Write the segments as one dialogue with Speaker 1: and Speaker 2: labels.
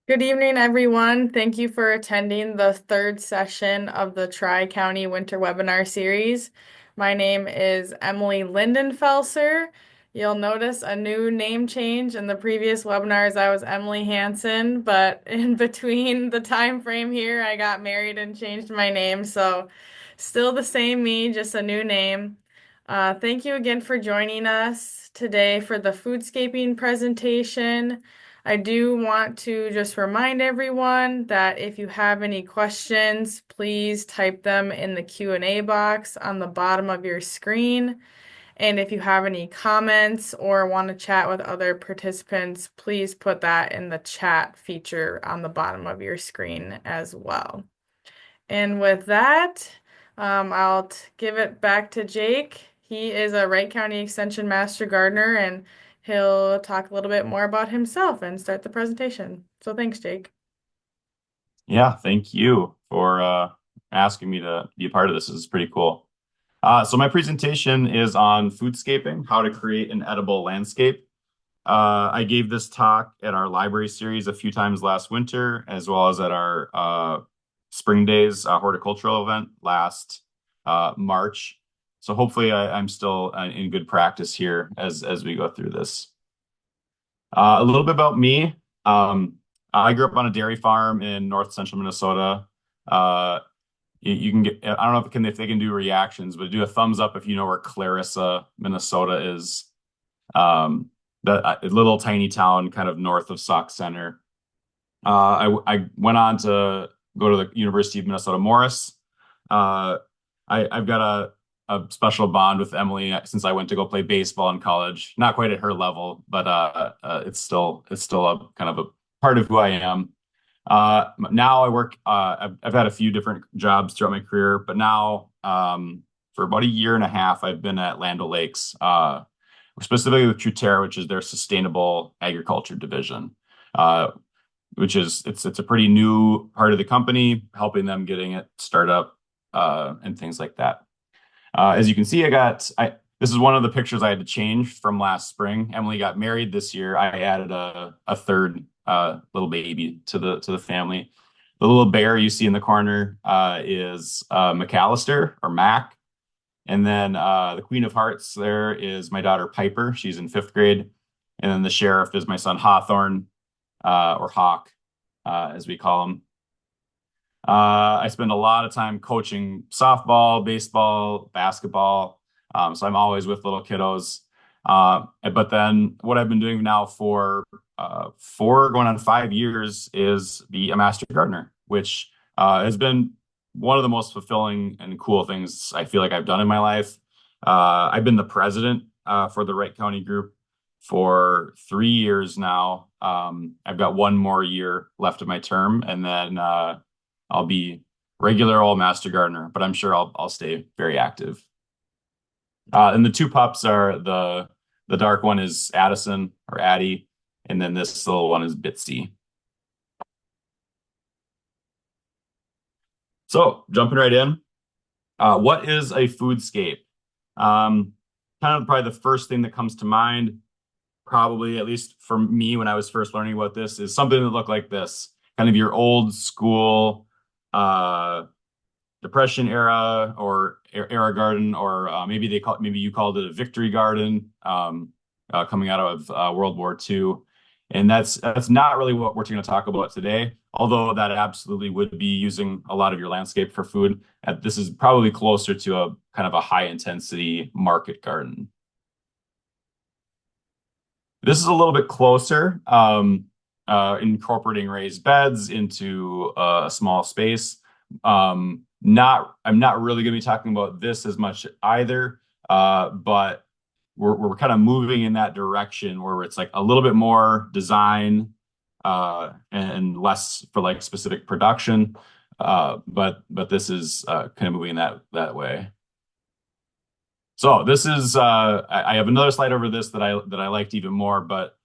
Speaker 1: Good evening, everyone. Thank you for attending the third session of the Tri-County Winter Webinar Series. My name is Emily Lindenfelser. You'll notice a new name change. In the previous webinars, I was Emily Hansen, but in between the time frame here, I got married and changed my name. So still the same me, just a new name. Thank you again for joining us today for the Foodscaping presentation. I do want to just remind everyone that if you have any questions, please type them in the Q&A box on the bottom of your screen. And if you have any comments or want to chat with other participants, please put that in the chat feature on the bottom of your screen as well. And with that, I'll give it back to Jake. He is a Wright County Extension Master Gardener, and he'll talk a little bit more about himself and start the presentation. So thanks, Jake.
Speaker 2: Yeah, thank you for asking me to be a part of this. This is pretty cool. So my presentation is on foodscaping, how to create an edible landscape. I gave this talk at our library series a few times last winter, as well as at our Spring Days horticultural event last March. So hopefully I'm still in good practice here as we go through this. A little bit about me. I grew up on a dairy farm in north central Minnesota. Uh, you can get, I don't know if they can do reactions, but do a thumbs up if you know where Clarissa, Minnesota is. A little tiny town kind of north of Sauk Center. I went on to go to the University of Minnesota Morris. Uh, I've got a special bond with Emily since I went to go play baseball in college. Not quite at her level, but it's still a kind of a part of who I am. Now I work. I've had a few different jobs throughout my career, but now for about a year and a half, I've been at Land O'Lakes, specifically with Truterra, which is their sustainable agriculture division. Uh, which is it's a pretty new part of the company, helping them getting it started up and things like that. As you can see, this is one of the pictures I had to change from last spring. Emily got married this year. I added a third little baby to the family. The little bear you see in the corner is McAllister or Mac. And then the Queen of Hearts there is my daughter Piper. She's in fifth grade. And then the sheriff is my son Hawthorne, or Hawk, as we call him. I spend a lot of time coaching softball, baseball, basketball. So I'm always with little kiddos. But then what I've been doing now for 5 years is be a master gardener, which has been one of the most fulfilling and cool things I feel like I've done in my life. I've been the president for the Wright County group for 3 years now. I've got one more year left of my term, and then I'll be regular old master gardener, but I'm sure I'll stay very active. And the two pups are the dark one is Addison or Addie, and then this little one is Bitsy. So jumping right in, what is a foodscape? Kind of probably the first thing that comes to mind, probably at least for me when I was first learning about this, is something that looked like this, kind of your old school uh, Depression era or era garden, or maybe you called it a victory garden, coming out of World War II. And that's not really what we're going to talk about today, although that absolutely would be using a lot of your landscape for food. This is probably closer to a kind of a high intensity market garden. This is a little bit closer, incorporating raised beds into a small space. I'm not really going to be talking about this as much either, but we're kind of moving in that direction where it's like a little bit more design and less for like specific production. But this is kind of moving that way. So this is I have another slide over this that I liked even more, but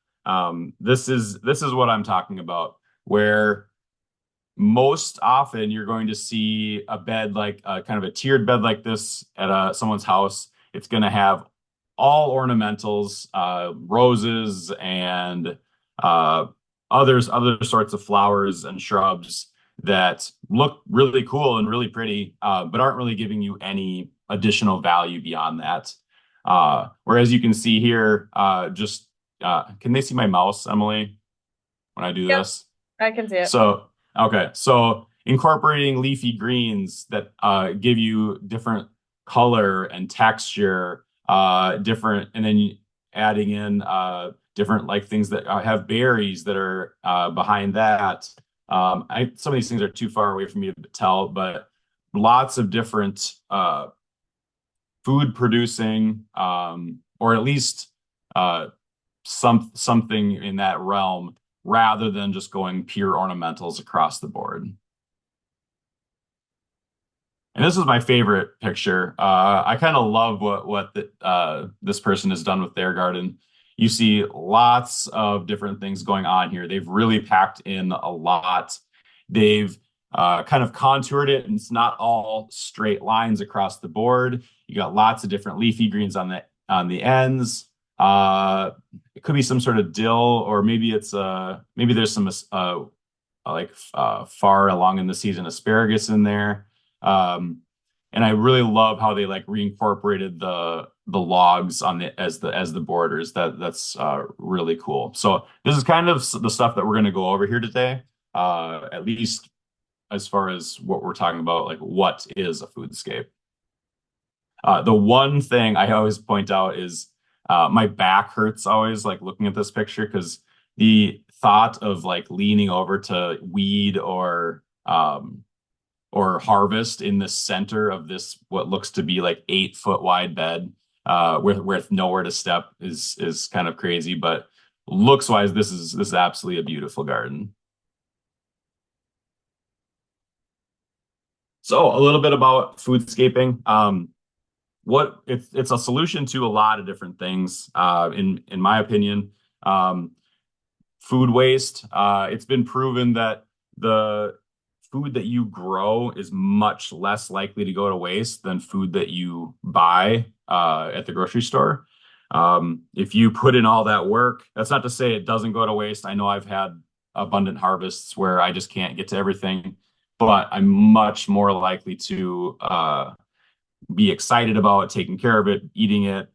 Speaker 2: this is what I'm talking about, where most often you're going to see a bed like kind of a tiered bed like this at someone's house. It's going to have all ornamentals, roses and other sorts of flowers and shrubs that look really cool and really pretty, but aren't really giving you any additional value beyond that. Whereas you can see here, just can they see my mouse, Emily, when I do
Speaker 1: Yep,
Speaker 2: this?
Speaker 1: I can see it.
Speaker 2: So, okay. So incorporating leafy greens that give you different color and texture, different, and then adding in different like things that have berries that are behind that. Some of these things are too far away for me to tell, but lots of different food producing, or at least uh, something in that realm rather than just going pure ornamentals across the board. And this is my favorite picture. I kind of love this person has done with their garden. You see lots of different things going on here. They've really packed in a lot. They've kind of contoured it, and it's not all straight lines across the board. You got lots of different leafy greens on the ends. It could be some sort of dill, or maybe there's some far along in the season asparagus in there. And I really love how they like reincorporated the logs on the borders. That's really cool. So this is kind of the stuff that we're going to go over here today. At least as far as what we're talking about, like what is a foodscape. The one thing I always point out is my back hurts always like looking at this picture because the thought of like leaning over to weed or harvest in the center of this what looks to be like 8 foot wide bed with nowhere to step is kind of crazy, but looks wise this is absolutely a beautiful garden. So a little bit about foodscaping. What it's a solution to a lot of different things in my opinion. Food waste. It's been proven that the food that you grow is much less likely to go to waste than food that you buy at the grocery store. If you put in all that work, that's not to say it doesn't go to waste. I know I've had abundant harvests where I just can't get to everything, but I'm much more likely to be excited about taking care of it, eating it,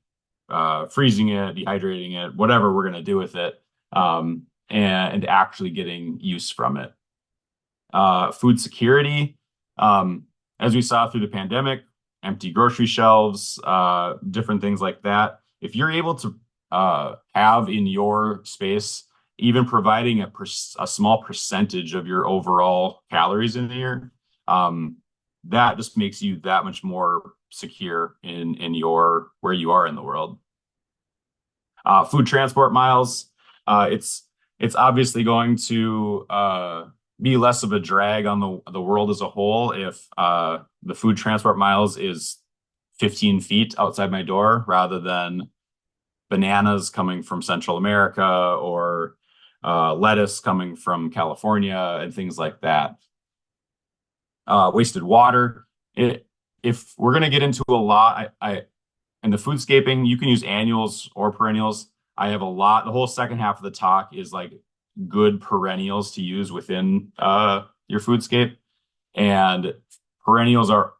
Speaker 2: freezing it, dehydrating it, whatever we're going to do with it, and actually getting use from it. Food security, as we saw through the pandemic, empty grocery shelves, different things like that. If you're able to have in your space, even providing a small percentage of your overall calories in the year, that just makes you that much more secure in your where you are in the world. Food transport miles, it's obviously going to be less of a drag on the world as a whole if the food transport miles is 15 feet outside my door rather than bananas coming from Central America or lettuce coming from California and things like that. Wasted water. If we're going to get into a lot, in the foodscaping, you can use annuals or perennials. I have a lot. The whole second half of the talk is like good perennials to use within your foodscape. And perennials are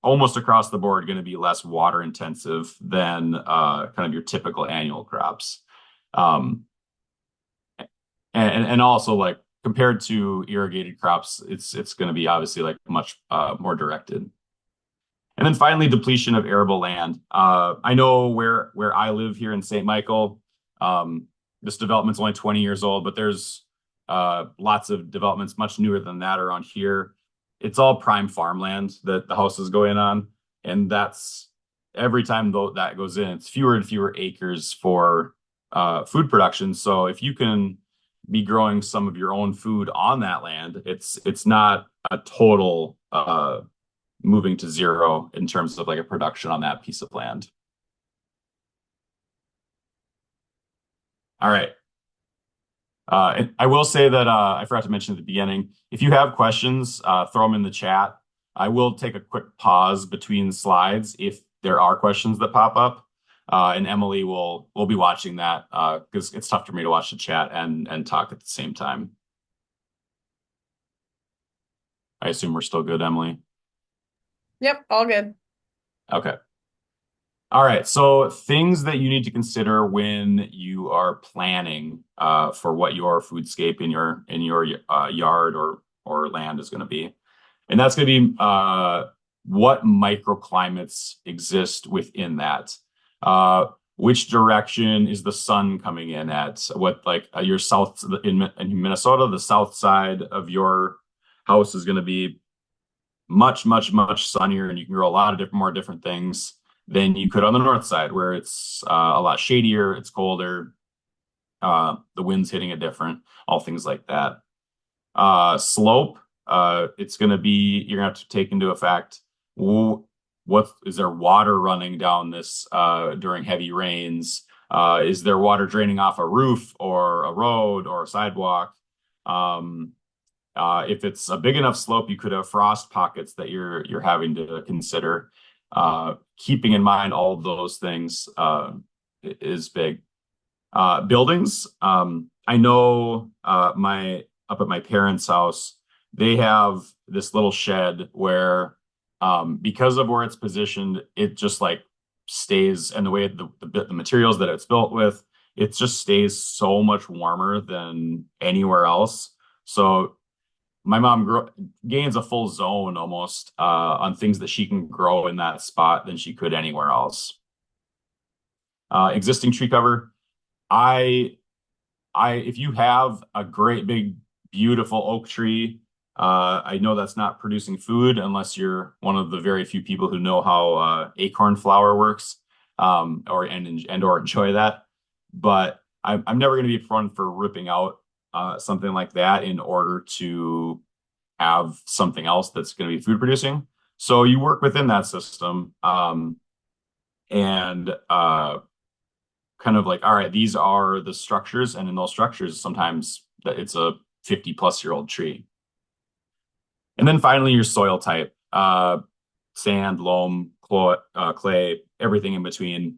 Speaker 2: almost across the board going to be less water intensive than kind of your typical annual crops. Um, and also like compared to irrigated crops, it's going to be obviously like much more directed. And then finally, depletion of arable land. I know where I live here in St. Michael, this development's only 20 years old, but there's lots of developments much newer than that around here. It's all prime farmland that the house is going on, and that's every time though that goes in, it's fewer and fewer acres for food production. So if you can be growing some of your own food on that land, it's not a total moving to zero in terms of like a production on that piece of land. All right. And I will say that I forgot to mention at the beginning, if you have questions, throw them in the chat. I will take a quick pause between slides if there are questions that pop up. And Emily will be watching that because it's tough for me to watch the chat and talk at the same time. I assume we're still good, Emily.
Speaker 1: Yep, all good.
Speaker 2: Okay. All right. So things that you need to consider when you are planning for what your foodscape in your yard or land is going to be. And that's going to be what microclimates exist within that. Uh, which direction is the sun coming in at? What like your south in Minnesota, the south side of your house is going to be much sunnier, and you can grow a lot of more different things than you could on the north side, where it's a lot shadier, it's colder, the wind's hitting it different, all things like that. Slope, it's going to be, you're going to have to take into effect what is there water running down this during heavy rains? Is there water draining off a roof or a road or a sidewalk? Um, if it's a big enough slope, you could have frost pockets that you're having to consider. Keeping in mind all of those things is big. Buildings. I know my up at my parents' house, they have this little shed where because of where it's positioned, it just like stays and the way the materials that it's built with, it just stays so much warmer than anywhere else. So my mom gains a full zone almost on things that she can grow in that spot than she could anywhere else. Existing tree cover. I if you have a great big beautiful oak tree, I know that's not producing food unless you're one of the very few people who know how acorn flower works, or enjoy that. But I'm never going to be fun for ripping out something like that in order to have something else that's going to be food producing. So you work within that system, and kind of like, all right, these are the structures, and in those structures, sometimes that it's a 50-plus-year-old tree. And then finally, your soil type, sand, loam, clay, everything in between,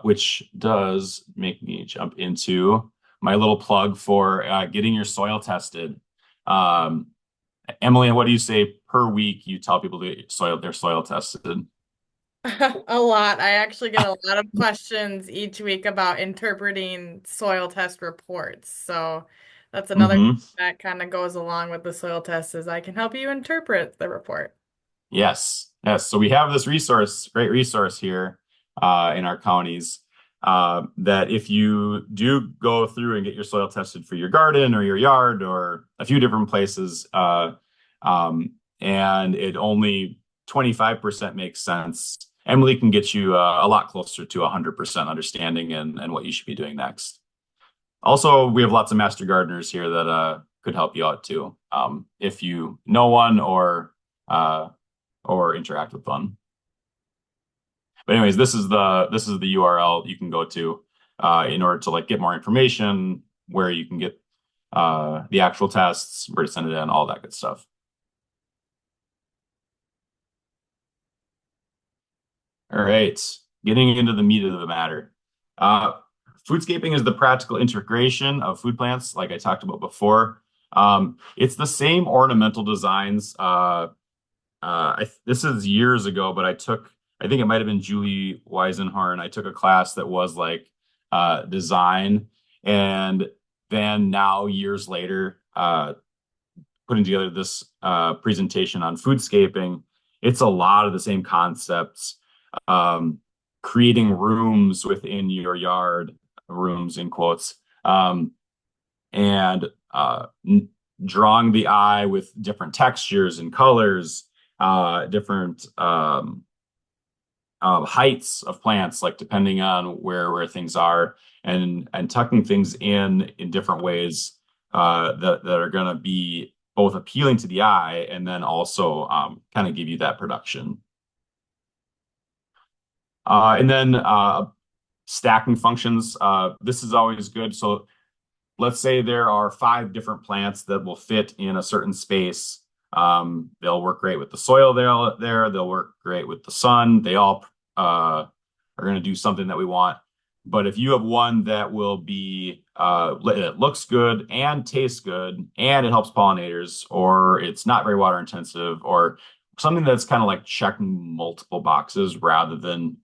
Speaker 2: which does make me jump into my little plug for getting your soil tested. Um, Emily, what do you say per week you tell people to get their soil tested?
Speaker 1: A lot. I actually get a lot of questions each week about interpreting soil test reports. So that's another thing
Speaker 2: Hmm.
Speaker 1: that kind of goes along with the soil test is I can help you interpret the report.
Speaker 2: Yes, yes. So we have this great resource here in our counties that if you do go through and get your soil tested for your garden or your yard or a few different places, um, and it only 25% makes sense, Emily can get you a lot closer to 100% understanding and what you should be doing next. Also, we have lots of master gardeners here that could help you out too, if you know one uh, or interact with one. But anyways, this is the URL you can go to in order to like get more information, where you can get the actual tests, where to send it in, all that good stuff. All right, getting into the meat of the matter. Uh, Foodscaping is the practical integration of food plants, like I talked about before. It's the same ornamental designs. This is years ago, but I think it might have been Julie Weisenhorn. I took a class that was like design, and then now years later, putting together this presentation on foodscaping. It's a lot of the same concepts, um, creating rooms within your yard, rooms in quotes, and drawing the eye with different textures and colors, different heights of plants, like depending on where things are, and tucking things in different ways that are going to be both appealing to the eye and then also kind of give you that production. And then stacking functions. This is always good. So let's say there are 5 different plants that will fit in a certain space. They'll work great with the soil there. They'll work great with the sun. They all are going to do something that we want. But if you have one that will be it looks good and tastes good and it helps pollinators, or it's not very water intensive, or something that's kind of like checking multiple boxes rather than,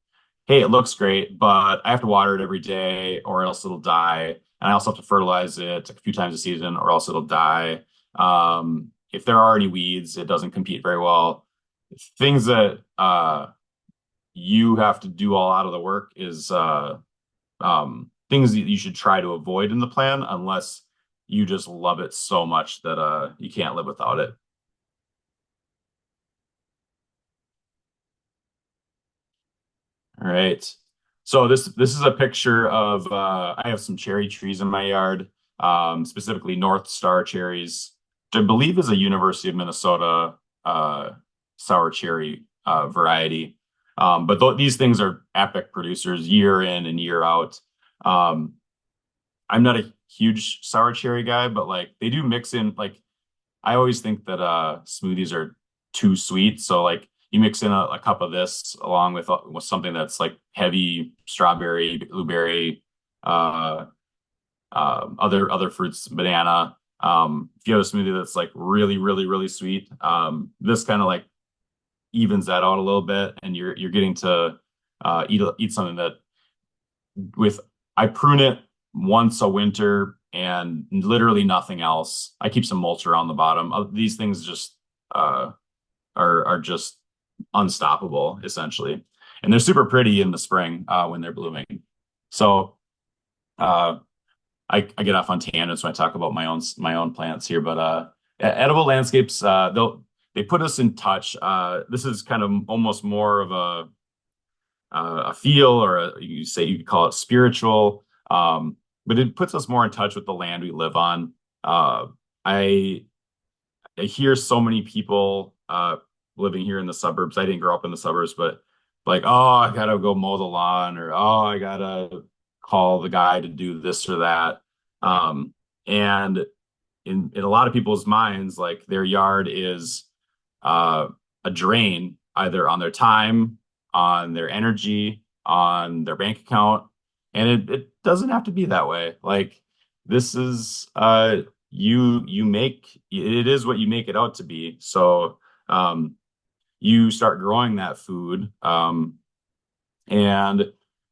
Speaker 2: hey, it looks great, but I have to water it every day or else it'll die. And I also have to fertilize it a few times a season or else it'll die. If there are any weeds, it doesn't compete very well. Things that you have to do all out of the work is things that you should try to avoid in the plan unless you just love it so much that you can't live without it. All right. So this is a picture of I have some cherry trees in my yard, specifically North Star cherries, which I believe is a University of Minnesota sour cherry variety. But th these things are epic producers year in and year out. Um, I'm not a huge sour cherry guy, but like they do mix in like I always think that smoothies are too sweet. So like you mix in a cup of this along with something that's like heavy strawberry, blueberry, uh, other fruits, banana. If you have a smoothie that's like really, really, really sweet, this kind of like evens that out a little bit, and you're getting to eat something that with I prune it once a winter and literally nothing else. I keep some mulch around the bottom. These things just uh, are just unstoppable, essentially, and they're super pretty in the spring when they're blooming. So uh, I get off on tangents when I talk about my own plants here, but edible landscapes they put us in touch. This is kind of almost more of a feel or you could call it spiritual, but it puts us more in touch with the land we live on. I I hear so many people living here in the suburbs. I didn't grow up in the suburbs, but like, oh, I gotta go mow the lawn, or oh, I gotta call the guy to do this or that. And in a lot of people's minds, like their yard is uh, a drain either on their time, on their energy, on their bank account. And it doesn't have to be that way. Like this is you make it is what you make it out to be. So um you start growing that food and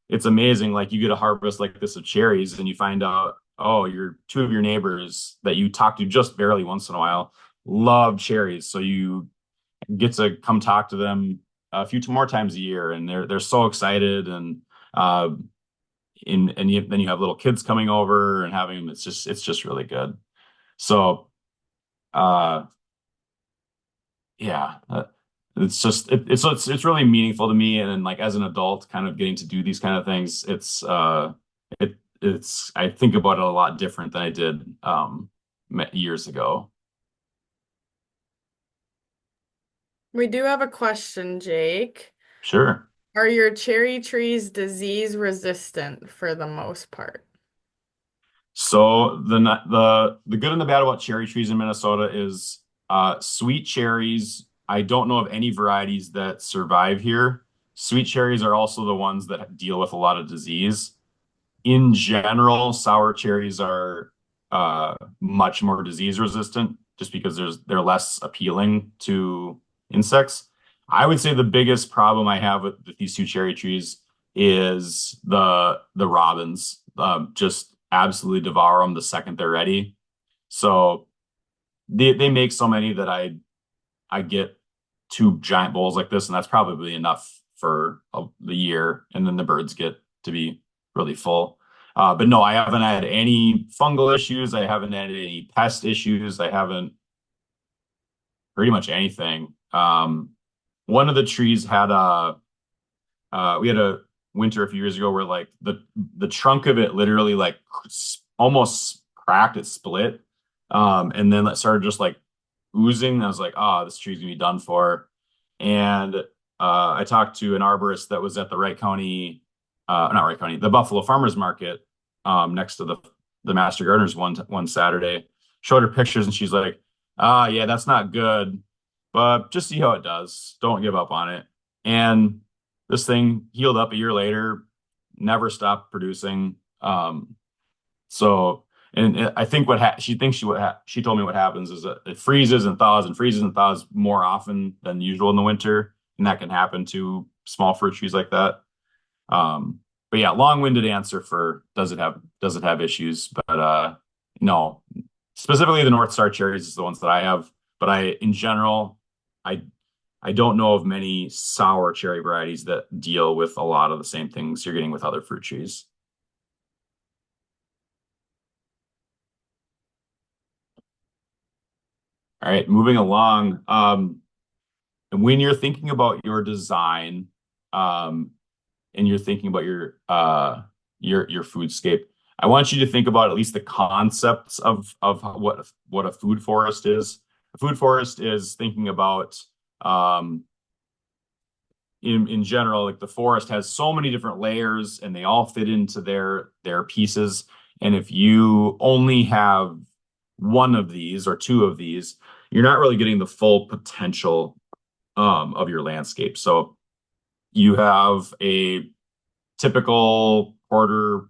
Speaker 2: it's amazing. Like you get a harvest like this of cherries and you find out, oh, your two of your neighbors that you talk to just barely once in a while love cherries. So you get to come talk to them a few more times a year, and they're so excited, and uh, then you have little kids coming over and having them. It's just really good. So uh, yeah, it's just it's really meaningful to me, and then like as an adult, kind of getting to do these kind of things, it's I think about it a lot different than I did years ago.
Speaker 1: We do have a question, Jake.
Speaker 2: Sure.
Speaker 1: Are your cherry trees disease resistant for the most part?
Speaker 2: So the good and the bad about cherry trees in Minnesota is sweet cherries. I don't know of any varieties that survive here. Sweet cherries are also the ones that deal with a lot of disease. In general, sour cherries are much more disease resistant just because they're less appealing to insects. I would say the biggest problem I have with these two cherry trees is the robins. Just absolutely devour them the second they're ready. So they make so many that I get two giant bowls like this, and that's probably enough for the year. And then the birds get to be really full. But no, I haven't had any fungal issues. I haven't had any pest issues. I haven't pretty much anything. One of the trees had we had a winter a few years ago where like the trunk of it literally like almost cracked, it split. And then it started just like oozing. I was like, oh, this tree's gonna be done for. And I talked to an arborist that was at the Wright County, not Wright County, the Buffalo Farmers Market, next to the Master Gardeners one Saturday. Showed her pictures, and she's like, "Ah, yeah, that's not good, but just see how it does. Don't give up on it." And This thing healed up a year later, never stopped producing. So, and I think she thinks she told me what happens is that it freezes and thaws more often than usual in the winter, and that can happen to small fruit trees like that. But yeah, long-winded answer for does it have issues? But no, specifically the North Star cherries is the ones that I have. But in general, I I don't know of many sour cherry varieties that deal with a lot of the same things you're getting with other fruit trees. All right, moving along. And when you're thinking about your design, um, and you're thinking about your foodscape, I want you to think about at least the concepts of what a food forest is. A food forest is thinking about in general, like the forest has so many different layers and they all fit into their pieces. And if you only have one of these or two of these, you're not really getting the full potential of your landscape. So you have a typical quarter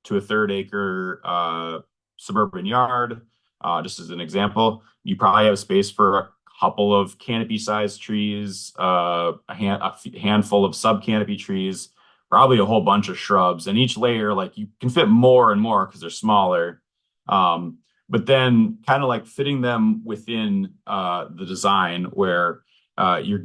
Speaker 2: to a third acre suburban yard. Just as an example, you probably have space for a couple of canopy-sized trees, a handful of sub-canopy trees, probably a whole bunch of shrubs. And each layer, like you can fit more and more because they're smaller. But then kind of like fitting them within the design where you're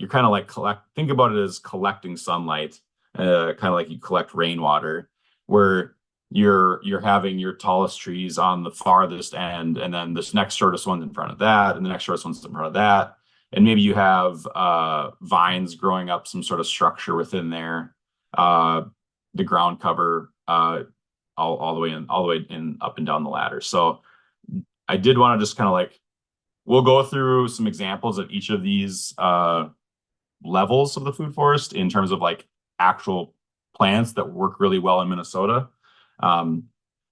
Speaker 2: kind of like think about it as collecting sunlight, kind of like you collect rainwater, where you're having your tallest trees on the farthest end, and then this next shortest one's in front of that, and the next shortest one's in front of that, and maybe you have vines growing up some sort of structure within there, uh, the ground cover, all the way in up and down the ladder. So I did want to just kind of like we'll go through some examples of each of these levels of the food forest in terms of like actual plants that work really well in Minnesota. Um,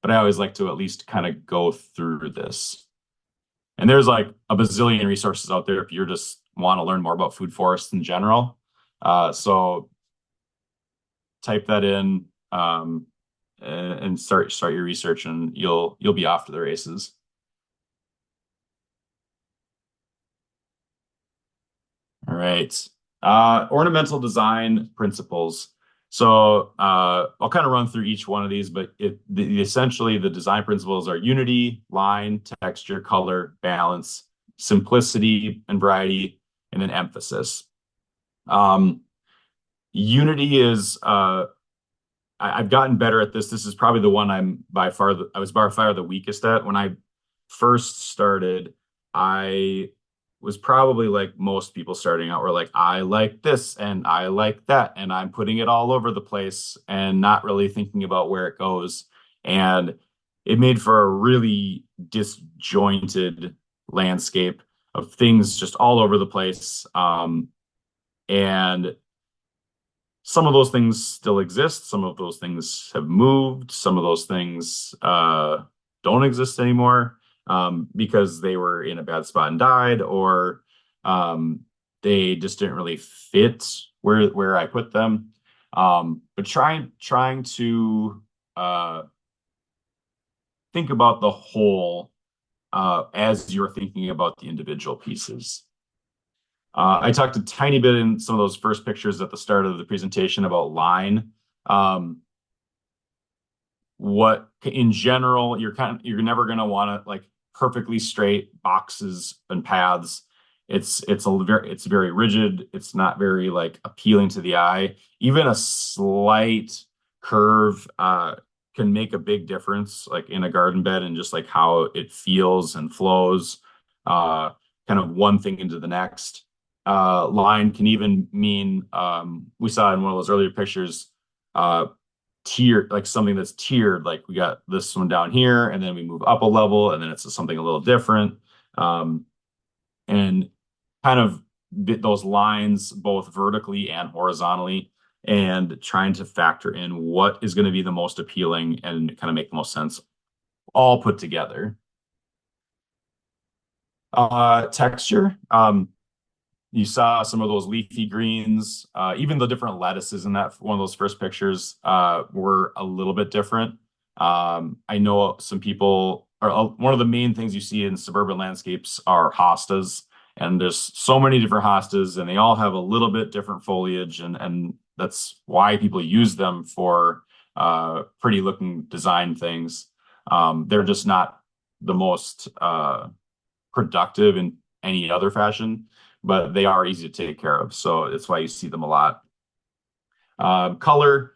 Speaker 2: but I always like to at least kind of go through this. And there's like a bazillion resources out there if you just want to learn more about food forests in general. So type that in and start your research, and you'll be off to the races. All right. Ornamental design principles. So I'll kind of run through each one of these, but essentially the design principles are unity, line, texture, color, balance, simplicity and variety, and then emphasis. Um, Unity is I've gotten better at this. This is probably the one I was by far the weakest at. When I first started, I was probably like most people starting out were like, I like this and I like that, and I'm putting it all over the place and not really thinking about where it goes. And it made for a really disjointed landscape of things just all over the place. And some of those things still exist. Some of those things have moved. Some of those things don't exist anymore because they were in a bad spot and died, or they just didn't really fit where I put them. But trying to think about the whole as you're thinking about the individual pieces. I talked a tiny bit in some of those first pictures at the start of the presentation about line. Um, what in general you're never going to want to like perfectly straight boxes and paths. It's very rigid. It's not very like appealing to the eye. Even a slight curve can make a big difference, like in a garden bed, and just like how it feels and flows, uh, kind of one thing into the next. Line can even mean we saw in one of those earlier pictures, tiered, like something that's tiered, like we got this one down here and then we move up a level and then it's something a little different. And kind of those lines both vertically and horizontally, and trying to factor in what is going to be the most appealing and kind of make the most sense all put together. Texture. You saw some of those leafy greens, even the different lettuces in that one of those first pictures were a little bit different. I know some people are one of the main things you see in suburban landscapes are hostas, and there's so many different hostas, and they all have a little bit different foliage, and that's why people use them for pretty looking design things. They're just not the most productive in any other fashion, but they are easy to take care of. So that's why you see them a lot. Color,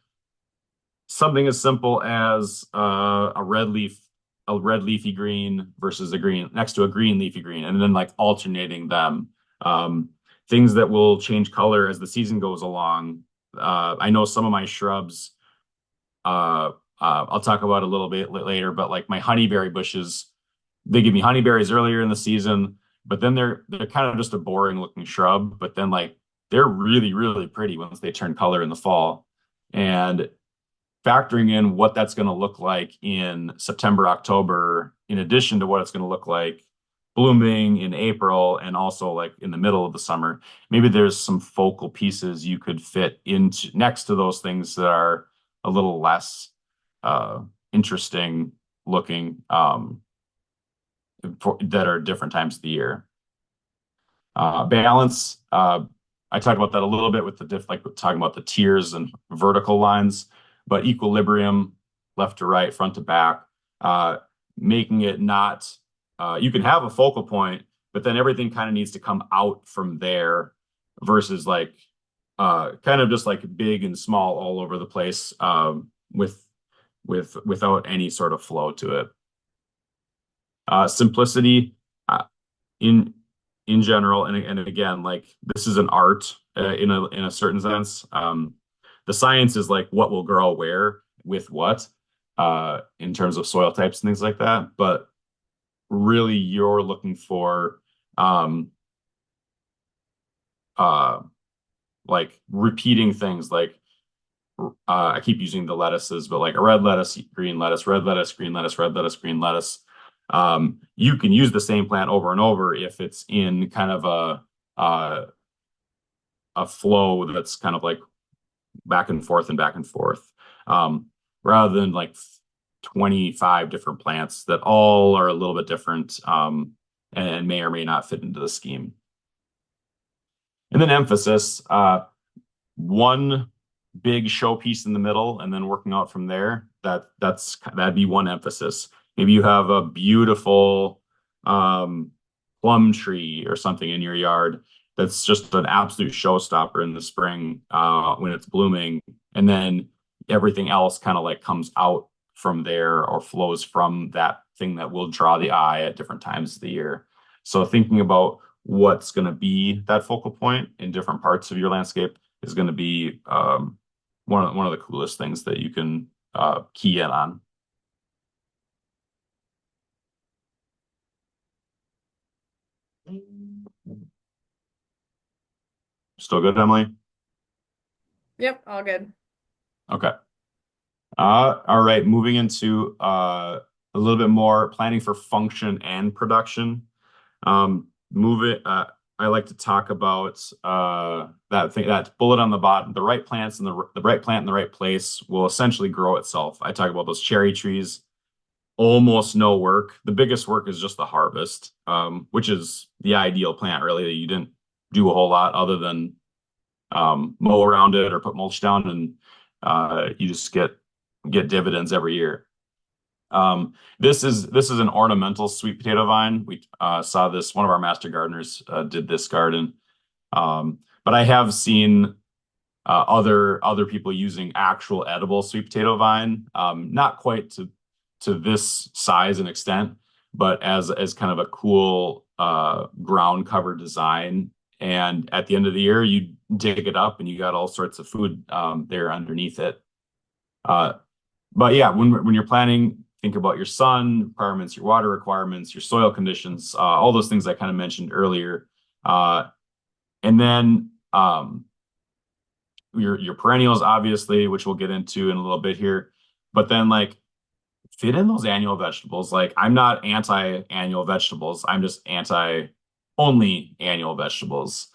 Speaker 2: something as simple as a red leafy green versus a green next to a green leafy green, and then like alternating them. Um, Things that will change color as the season goes along. I know some of my shrubs, uh, I'll talk about a little bit later, but like my honeyberry bushes, they give me honeyberries earlier in the season, but then they're kind of just a boring looking shrub. But then like they're really, really pretty once they turn color in the fall. And factoring in what that's going to look like in September, October, in addition to what it's going to look like blooming in April and also like in the middle of the summer, maybe there's some focal pieces you could fit into next to those things that are a little less interesting looking that are different times of the year. Balance. I talked about that a little bit with the like talking about the tiers and vertical lines, but equilibrium, left to right, front to back, uh, making it not. You can have a focal point, but then everything kind of needs to come out from there, versus like kind of just like big and small all over the place, without any sort of flow to it. Simplicity. In general, and again, like this is an art in a certain sense. The science is like what will grow where with what in terms of soil types and things like that. But really, you're looking for um, uh, like repeating things like I keep using the lettuces, but like a red lettuce, green lettuce, red lettuce, green lettuce, red lettuce, green lettuce. You can use the same plant over and over if it's in kind of uh, a flow that's kind of like back and forth and back and forth, um, rather than like 25 different plants that all are a little bit different, and may or may not fit into the scheme. And then emphasis, one big showpiece in the middle, and then working out from there. That'd be one emphasis. Maybe you have a beautiful um, plum tree or something in your yard that's just an absolute showstopper in the spring when it's blooming, and then everything else kind of like comes out from there or flows from that thing that will draw the eye at different times of the year. So thinking about what's going to be that focal point in different parts of your landscape is going to be one of the coolest things that you can key in on. Still good, Emily?
Speaker 1: Yep, all good.
Speaker 2: Okay. All right. Moving into a little bit more planning for function and production. Move it. I like to talk about that thing, that bullet on the bottom. The right plants and the right plant in the right place will essentially grow itself. I talk about those cherry trees. Almost no work. The biggest work is just the harvest, which is the ideal plant, really. You didn't do a whole lot other than mow around it or put mulch down, and you just get dividends every year. This is an ornamental sweet potato vine. We saw this. One of our master gardeners did this garden, but I have seen other people using actual edible sweet potato vine, not quite to this size and extent, but as kind of a cool ground cover design. And at the end of the year, you dig it up and you got all sorts of food there underneath it. Uh, but yeah, when you're planning, think about your sun requirements, your water requirements, your soil conditions, all those things I kind of mentioned earlier. And then your perennials, obviously, which we'll get into in a little bit here. But then like fit in those annual vegetables. Like I'm not anti-annual vegetables. I'm just anti only annual vegetables.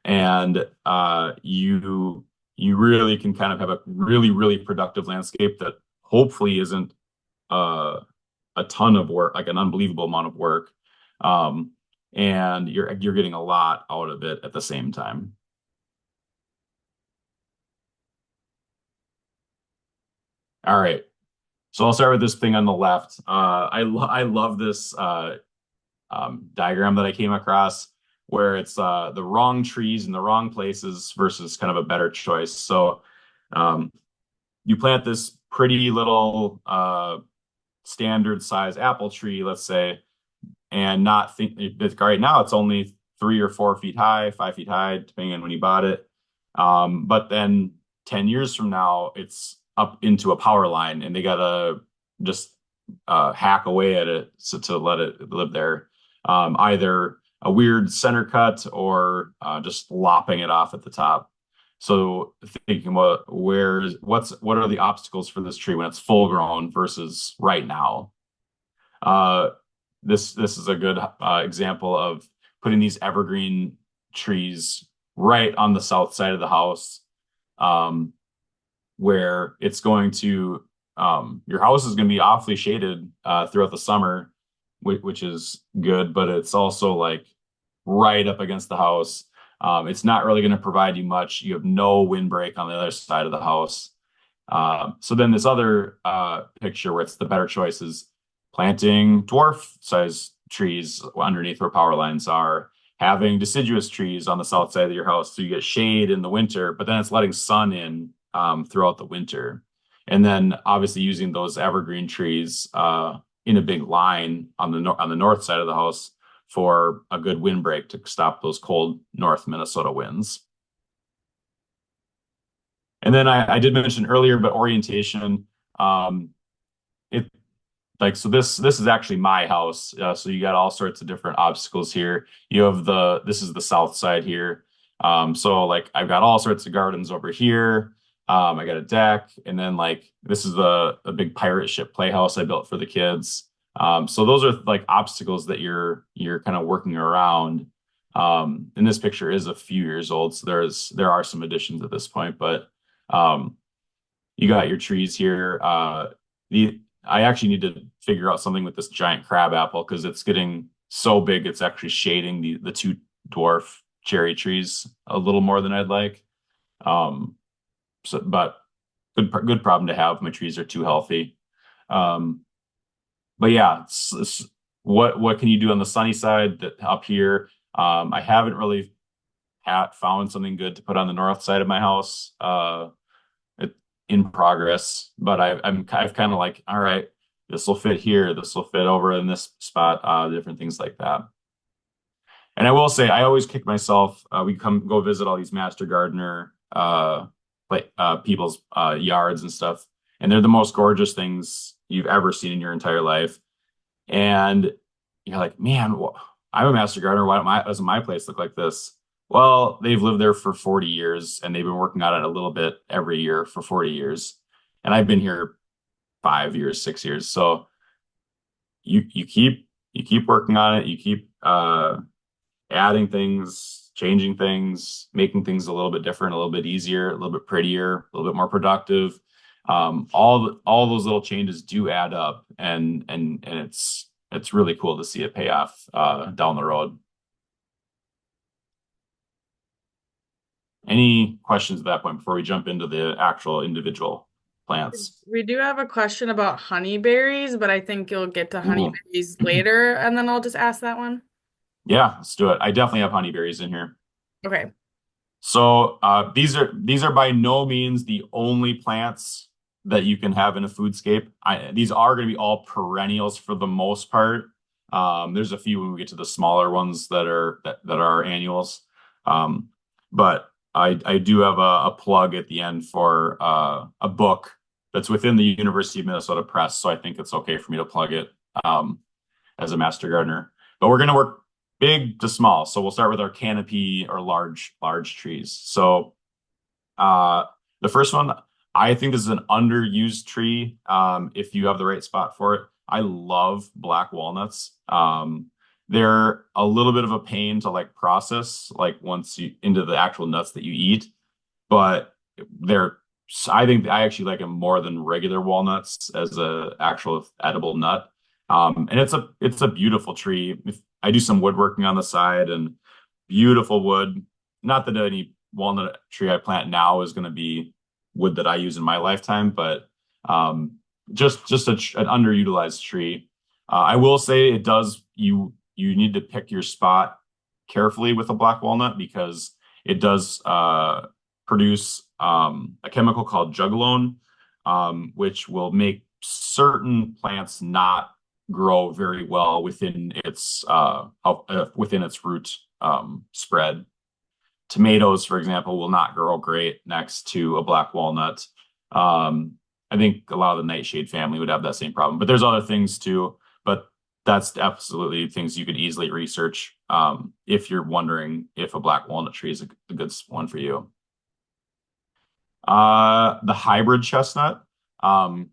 Speaker 2: and you really can kind of have a really productive landscape that hopefully isn't uh, a ton of work, like an unbelievable amount of work, um, and you're getting a lot out of it at the same time. All right, so I'll start with this thing on the left. I love this diagram that I came across where it's the wrong trees in the wrong places versus kind of a better choice. So um, you plant this pretty little standard size apple tree, let's say, and not think right now it's only 3 or 4 feet high, 5 feet high, depending on when you bought it. But then 10 years from now, it's up into a power line and they gotta just hack away at it to let it live there. Either a weird center cut or just lopping it off at the top. So thinking about what are the obstacles for this tree when it's full grown versus right now? Uh, this is a good example of putting these evergreen trees right on the south side of the house, um, where it's going to your house is going to be awfully shaded throughout the summer, which is good, but it's also like right up against the house. It's not really going to provide you much. You have no windbreak on the other side of the house. So then this other picture where it's the better choice is planting dwarf size trees underneath where power lines are, having deciduous trees on the south side of your house so you get shade in the winter, but then it's letting sun in throughout the winter. And then obviously using those evergreen trees in a big line on the north side of the house for a good windbreak to stop those cold North Minnesota winds. And then I did mention earlier, but orientation, it like so this is actually my house. So you got all sorts of different obstacles here. You have this is the south side here. So like I've got all sorts of gardens over here. I got a deck, and then like this is a big pirate ship playhouse I built for the kids. So those are like obstacles that you're kind of working around. And this picture is a few years old, so there are some additions at this point, but um, you got your trees here. The I actually need to figure out something with this giant crab apple because it's getting so big it's actually shading the two dwarf cherry trees a little more than I'd like. Um, but good problem to have. My trees are too healthy. Um, but yeah, what can you do on the sunny side that up here? I haven't really found something good to put on the north side of my house. It, in progress, but I've kind of like, all right, this will fit here, this will fit over in this spot, different things like that. And I will say, I always kick myself. We come go visit all these master gardener like people's yards and stuff, and they're the most gorgeous things you've ever seen in your entire life. And you're like, man, I'm a master gardener. Doesn't my place look like this? Well, they've lived there for 40 years and they've been working on it a little bit every year for 40 years. And I've been here 5 years, 6 years. So you keep working on it. You keep adding things, changing things, making things a little bit different, a little bit easier, a little bit prettier, a little bit more productive. All those little changes do add up, and it's really cool to see it pay off down the road. Any questions at that point before we jump into the actual individual plants?
Speaker 1: We do have a question about honeyberries, but I think you'll get to
Speaker 2: Ooh,
Speaker 1: honeyberries later, and then I'll just ask that one.
Speaker 2: yeah, let's do it. I definitely have honeyberries in here.
Speaker 1: Okay.
Speaker 2: So these are by no means the only plants that you can have in a foodscape. These are going to be all perennials for the most part. There's a few when we get to the smaller ones that are annuals. But I do have a plug at the end for a book that's within the University of Minnesota Press, so I think it's okay for me to plug it um, as a master gardener. But we're going to work big to small. So we'll start with our canopy or large trees. So uh, the first one, I think this is an underused tree if you have the right spot for it. I love black walnuts. They're a little bit of a pain to like process, like once you into the actual nuts that you eat, but they're I think I actually like them more than regular walnuts as a actual edible nut. And it's a beautiful tree. If I do some woodworking on the side and beautiful wood. Not that any walnut tree I plant now is going to be wood that I use in my lifetime, but just an underutilized tree. I will say it does you need to pick your spot carefully with a black walnut because it does produce a chemical called juglone, which will make certain plants not grow very well within its root spread. Tomatoes, for example, will not grow great next to a black walnut. Um, I think a lot of the nightshade family would have that same problem, but there's other things too. But that's absolutely things you could easily research if you're wondering if a black walnut tree is a good one for you. The hybrid chestnut. Um,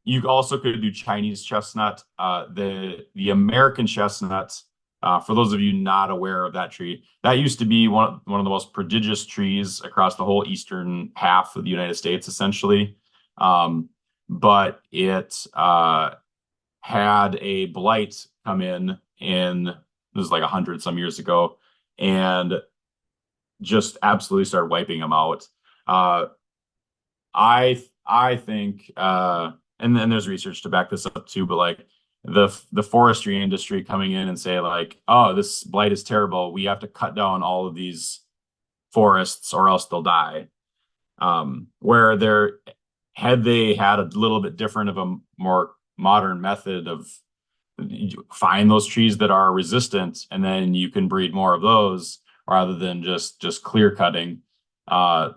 Speaker 2: you also could do Chinese chestnut. The American chestnut, for those of you not aware of that tree, that used to be one of the most prodigious trees across the whole eastern half of the United States, essentially. Um, but it had a blight come in this was like 100 some years ago, and just absolutely started wiping them out. Uh, I think and then there's research to back this up too, but like the forestry industry coming in and say like, oh, this blight is terrible. We have to cut down all of these forests or else they'll die. Where they're had they had a little bit different of a more modern method of find those trees that are resistant and then you can breed more of those rather than just clear cutting, uh,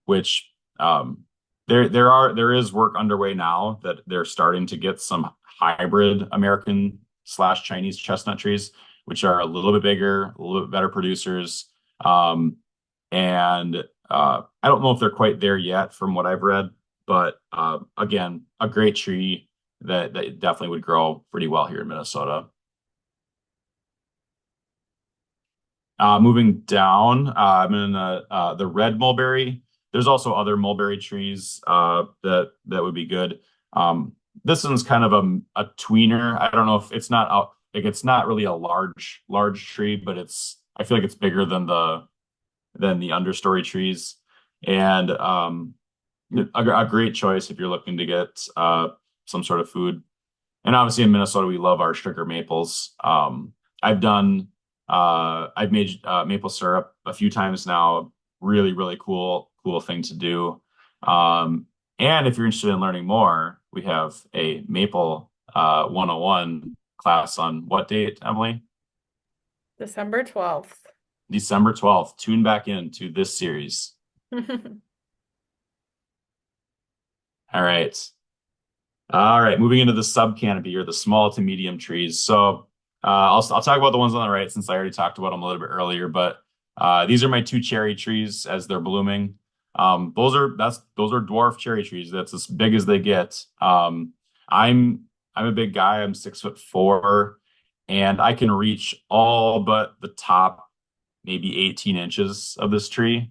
Speaker 2: which there is work underway now that they're starting to get some hybrid American slash Chinese chestnut trees, which are a little bit bigger, a little bit better producers. And I don't know if they're quite there yet from what I've read, but again, a great tree that definitely would grow pretty well here in Minnesota. Moving down, I'm in the red mulberry. There's also other mulberry trees that would be good. This one's kind of a tweener. I don't know if it's not out, like it's not really a large tree, but it's I feel like it's bigger than the understory trees, and a great choice if you're looking to get some sort of food. And obviously in Minnesota, we love our sugar maples. I've done, I've made maple syrup a few times now. Really, really cool thing to do. And if you're interested in learning more, we have a Maple 101 class on what date, Emily?
Speaker 1: December 12th.
Speaker 2: December 12th. Tune back into this series. All right. All right, moving into the sub canopy or the small to medium trees. So I'll talk about the ones on the right since I already talked about them a little bit earlier. But these are my two cherry trees as they're blooming. Those are dwarf cherry trees. That's as big as they get. I'm a big guy. I'm 6'4", and I can reach all but the top maybe 18 inches of this tree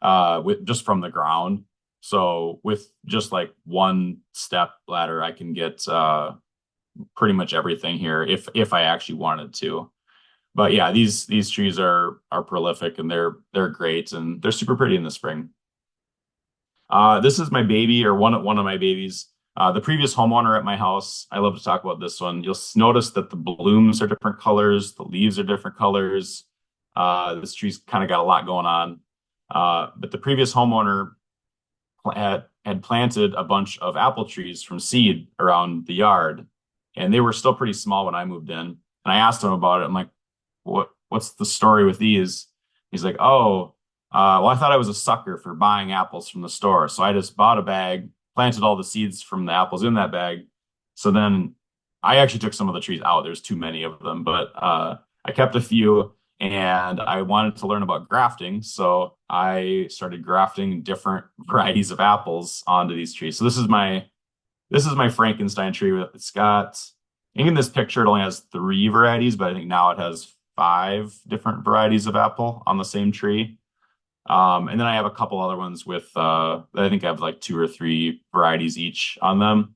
Speaker 2: with just from the ground. So with just like one step ladder, I can get pretty much everything here if I actually wanted to. But yeah, these trees are prolific and they're great and they're super pretty in the spring. This is my baby or one of my babies. The previous homeowner at my house, I love to talk about this one. You'll notice that the blooms are different colors, the leaves are different colors. This tree's kind of got a lot going on. But the previous homeowner had planted a bunch of apple trees from seed around the yard, and they were still pretty small when I moved in. And I asked him about it. I'm like, what's the story with these? He's like, oh, well, I thought I was a sucker for buying apples from the store. So I just bought a bag, planted all the seeds from the apples in that bag. So then I actually took some of the trees out. There's too many of them, but I kept a few and I wanted to learn about grafting. So I started grafting different varieties of apples onto these trees. So this is my Frankenstein tree. It's got in this picture, it only has three varieties, but I think now it has five different varieties of apple on the same tree. And then I have a couple other ones with I think I have like two or three varieties each on them.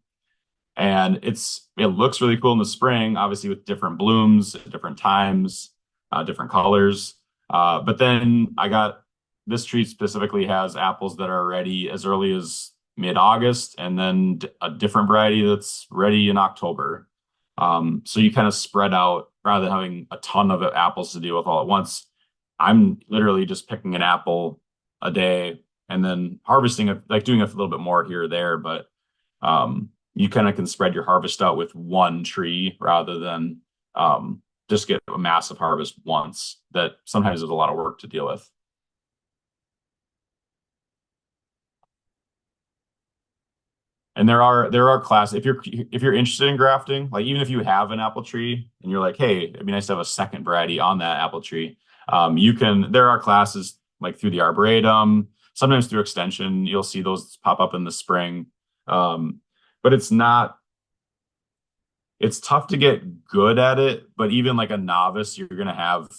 Speaker 2: And it looks really cool in the spring, obviously with different blooms at different times, different colors. But then I got this tree specifically has apples that are ready as early as mid-August, and then a different variety that's ready in October. So you kind of spread out rather than having a ton of apples to deal with all at once. I'm literally just picking an apple a day and then harvesting it, like doing a little bit more here or there, but you kind of can spread your harvest out with one tree rather than just get a massive harvest once. That sometimes is a lot of work to deal with. And there are classes if you're interested in grafting, like even if you have an apple tree and you're like, hey, it'd be nice to have a second variety on that apple tree. You can there are classes like through the Arboretum, sometimes through Extension, you'll see those pop up in the spring. Um, but it's tough to get good at it, but even like a novice, you're gonna have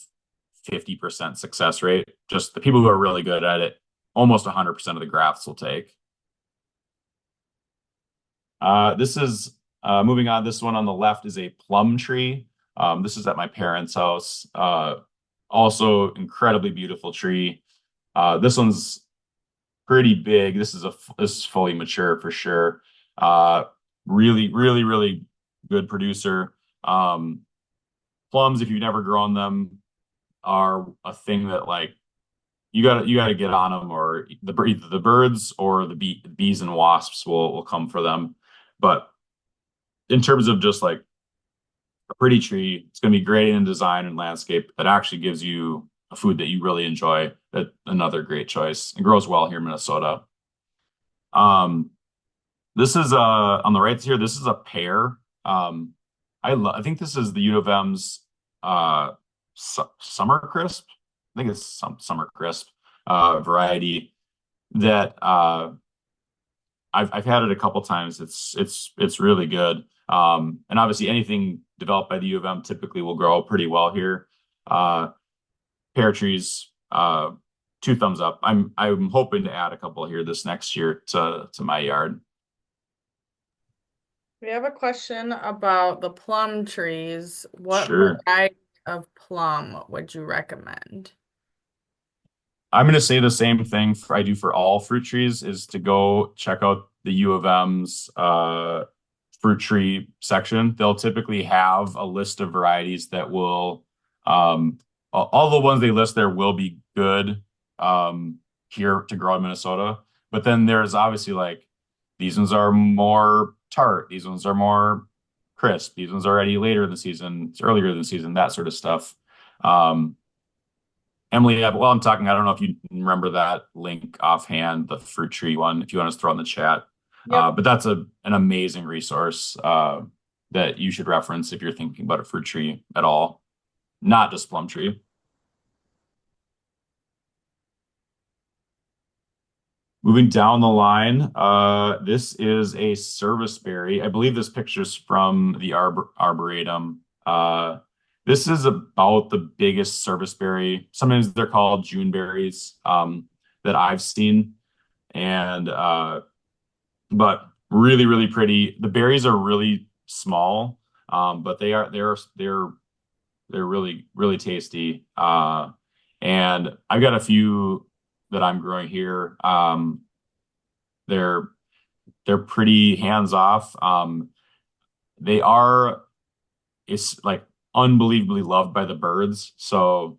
Speaker 2: 50% success rate. Just the people who are really good at it, almost 100% of the grafts will take. This is moving on. This one on the left is a plum tree. This is at my parents' house. Also incredibly beautiful tree. This one's pretty big. This is fully mature for sure. Uh, really good producer. Plums, if you've never grown them, are a thing that like you gotta get on them, or either the birds or bees and wasps will come for them. But in terms of just like a pretty tree, it's going to be great in design and landscape that actually gives you a food that you really enjoy. That another great choice. It grows well here in Minnesota. Um, this is on the right here. This is a pear. I think this is the U of M's summer crisp. I think it's some summer crisp variety that I've had it a couple times. It's really good. And obviously anything developed by the U of M typically will grow pretty well here. Uh, Pear trees, two thumbs up. I'm hoping to add a couple here this next year to my yard.
Speaker 1: We have a question about the plum trees. What
Speaker 2: Sure.
Speaker 1: variety of plum would you recommend?
Speaker 2: I'm going to say the same thing I do for all fruit trees is to go check out the U of M's fruit tree section. They'll typically have a list of varieties that will, all the ones they list there will be good here to grow in Minnesota. But then there's obviously like these ones are more tart, these ones are more crisp, these ones are already later in the season, it's earlier in the season, that sort of stuff. Um, Emily, while I'm talking, I don't know if you remember that link offhand, the fruit tree one, if you want us to throw in the chat.
Speaker 1: Yep.
Speaker 2: But that's an amazing resource that you should reference if you're thinking about a fruit tree at all, not just plum tree. Moving down the line, this is a serviceberry. I believe this picture's from the Arboretum. This is about the biggest serviceberry. Sometimes they're called June berries that I've seen, and but really pretty. The berries are really small, but they're really tasty. And I've got a few that I'm growing here. They're they're pretty hands off. They are it's like unbelievably loved by the birds. So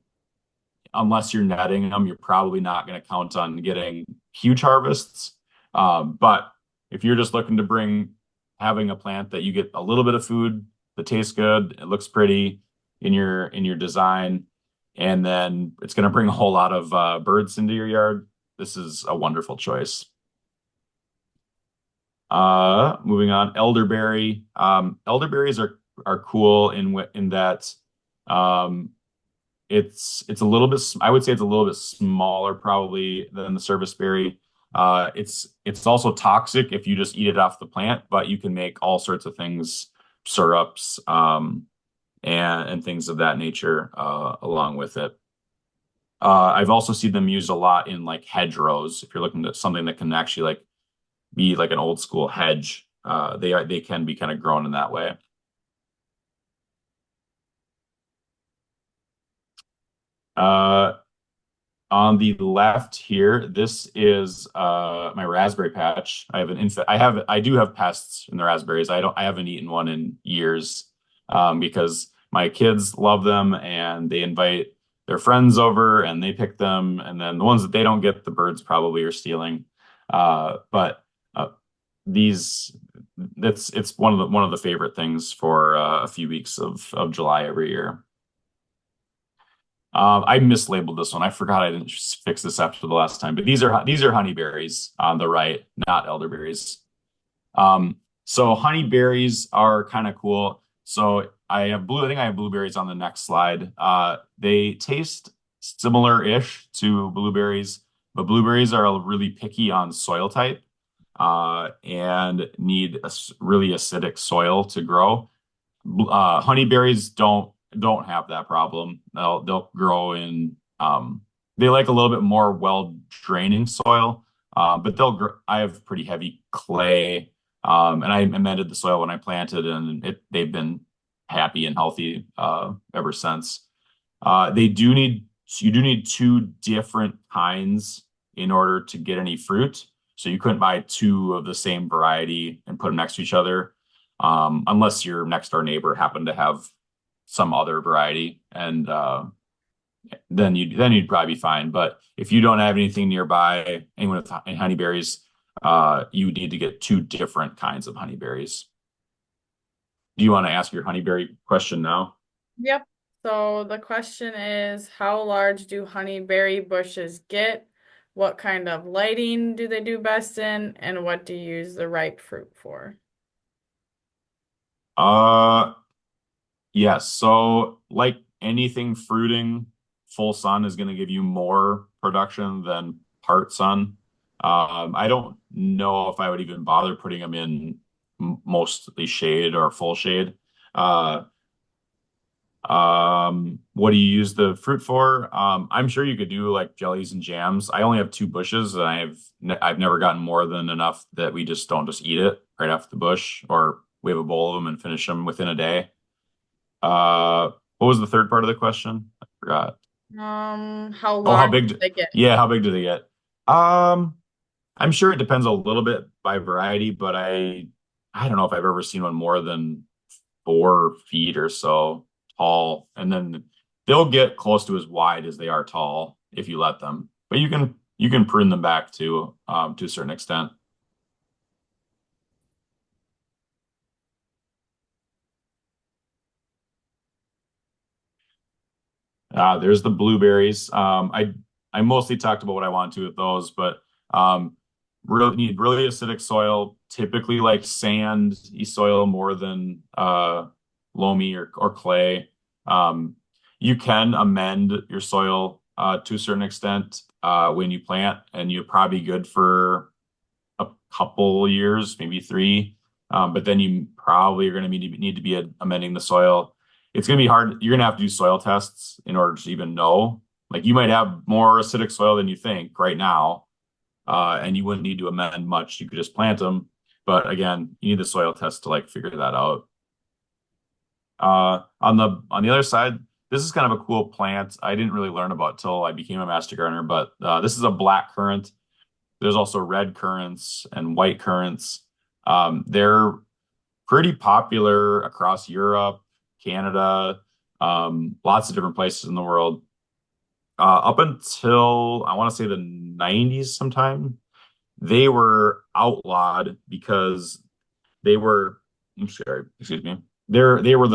Speaker 2: unless you're netting them, you're probably not going to count on getting huge harvests. But if you're just looking to having a plant that you get a little bit of food that tastes good, it looks pretty in your design, and then it's going to bring a whole lot of birds into your yard. This is a wonderful choice. Moving on, elderberry. Elderberries are cool in that um, it's a little bit. I would say it's a little bit smaller probably than the serviceberry. It's also toxic if you just eat it off the plant, but you can make all sorts of things syrups, and things of that nature along with it. I've also seen them used a lot in like hedgerows. If you're looking at something that can actually like be like an old school hedge, they can be kind of grown in that way. Uh, On the left here, this is my raspberry patch. I do have pests in the raspberries. I haven't eaten one in years because my kids love them and they invite their friends over and they pick them, and then the ones that they don't get, the birds probably are stealing. But these that's it's one of the favorite things for a few weeks of July every year. I mislabeled this one. I forgot I didn't fix this after the last time, but these are honeyberries on the right, not elderberries. So honeyberries are kind of cool. So I think I have blueberries on the next slide. They taste similar-ish to blueberries, but blueberries are really picky on soil type, and need really acidic soil to grow. Honeyberries don't have that problem. They'll grow in they like a little bit more well draining soil, but I have pretty heavy clay, and I amended the soil when I planted, and they've been happy and healthy ever since. You do need two different kinds in order to get any fruit. So you couldn't buy two of the same variety and put them next to each other, unless your next door neighbor happened to have some other variety, and then you'd probably be fine. But if you don't have anything nearby, anyone with honeyberries, you would need to get two different kinds of honeyberries. Do you want to ask your honeyberry question now?
Speaker 1: Yep. So the question is, how large do honeyberry bushes get? What kind of lighting do they do best in? And what do you use the ripe fruit for?
Speaker 2: Uh, yes. So, like anything fruiting, full sun is going to give you more production than part sun. I don't know if I would even bother putting them in mostly shade or full shade. Uh, what do you use the fruit for? I'm sure you could do like jellies and jams. I only have two bushes, and I've never gotten more than enough that we just don't just eat it right off the bush, or we have a bowl of them and finish them within a day. What was the third part of the question? I forgot.
Speaker 1: How
Speaker 2: Oh,
Speaker 1: large do they get?
Speaker 2: yeah, how big do they get? Um, I'm sure it depends a little bit by variety, but I don't know if I've ever seen one more than 4 feet or so tall, and then they'll get close to as wide as they are tall if you let them. But you can prune them back to a certain extent. There's the blueberries. I mostly talked about what I want to with those, but really need really acidic soil, typically like sandy soil more than loamy or clay. Um, you can amend your soil to a certain extent when you plant, and you're probably good for a couple years, maybe 3. But then you probably are going to need to be amending the soil. It's going to be hard. You're going to have to do soil tests in order to even know. Like you might have more acidic soil than you think right now, and you wouldn't need to amend much. You could just plant them. But again, you need the soil test to like figure that out. On the other side, this is kind of a cool plant. I didn't really learn about till I became a master gardener, but this is a black currant. There's also red currants and white currants. They're pretty popular across Europe, Canada, lots of different places in the world. Up until I want to say the 90s sometime, they were outlawed because I'm sorry, excuse me. They were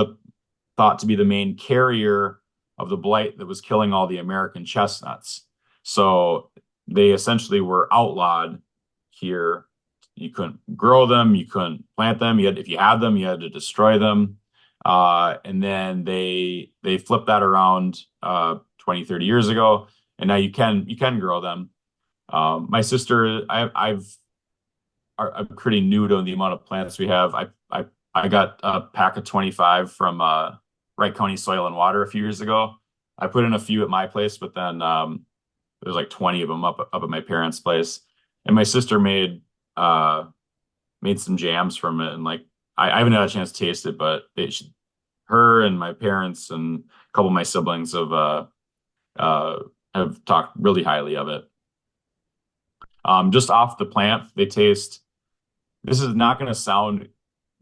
Speaker 2: thought to be the main carrier of the blight that was killing all the American chestnuts. So they essentially were outlawed here. You couldn't grow them, you couldn't plant them. If you had them, you had to destroy them. And then they flipped that around 20, 30 years ago, and now you can grow them. My sister, I'm pretty new to the amount of plants we have. I I got a pack of 25 from Wright County Soil and Water a few years ago. I put in a few at my place, but then there's like 20 of them up at my parents' place. And my sister made some jams from it, and like I haven't had a chance to taste it, but her and my parents and a couple of my siblings uh have talked really highly of it. Just off the plant, they taste. This is not going to sound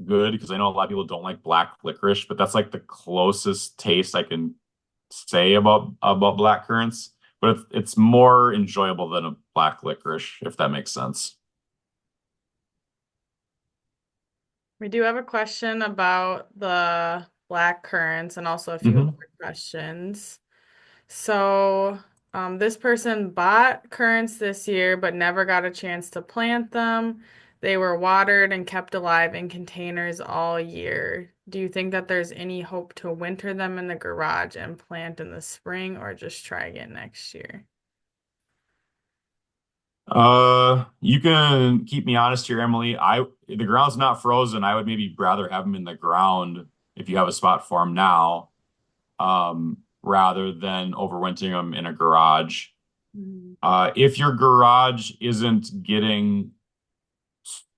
Speaker 2: good because I know a lot of people don't like black licorice, but that's like the closest taste I can say about black currants. But it's more enjoyable than a black licorice, if that makes sense.
Speaker 1: We do have a question about the black currants and also a few
Speaker 2: Hmm.
Speaker 1: other questions. So, this person bought currants this year but never got a chance to plant them. They were watered and kept alive in containers all year. Do you think that there's any hope to winter them in the garage and plant in the spring or just try again next year?
Speaker 2: You can keep me honest here, Emily. The ground's not frozen. I would maybe rather have them in the ground if you have a spot for them now, rather than overwintering them in a garage.
Speaker 1: Mhm.
Speaker 2: If your garage isn't getting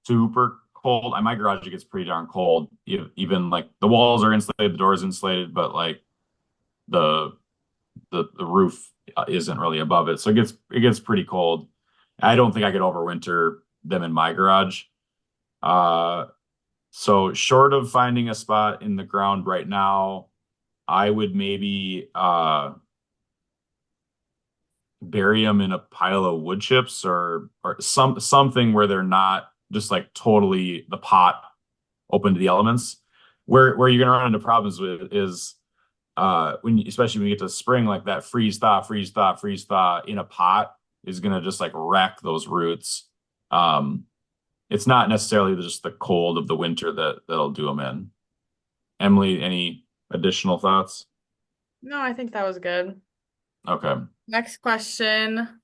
Speaker 2: super cold, my garage it gets pretty darn cold. Even like the walls are insulated, the doors insulated, but like the the roof isn't really above it, so it gets pretty cold. I don't think I could overwinter them in my garage. Uh, so short of finding a spot in the ground right now, I would maybe bury them in a pile of wood chips or something where they're not just like totally the pot open to the elements. Where you're gonna run into problems with is especially when you get to spring, like that freeze thaw, freeze thaw, freeze thaw in a pot is gonna just like wreck those roots. Um, it's not necessarily just the cold of the winter that'll do them in. Emily, any additional thoughts?
Speaker 1: No, I think that was good.
Speaker 2: Okay.
Speaker 1: Next question.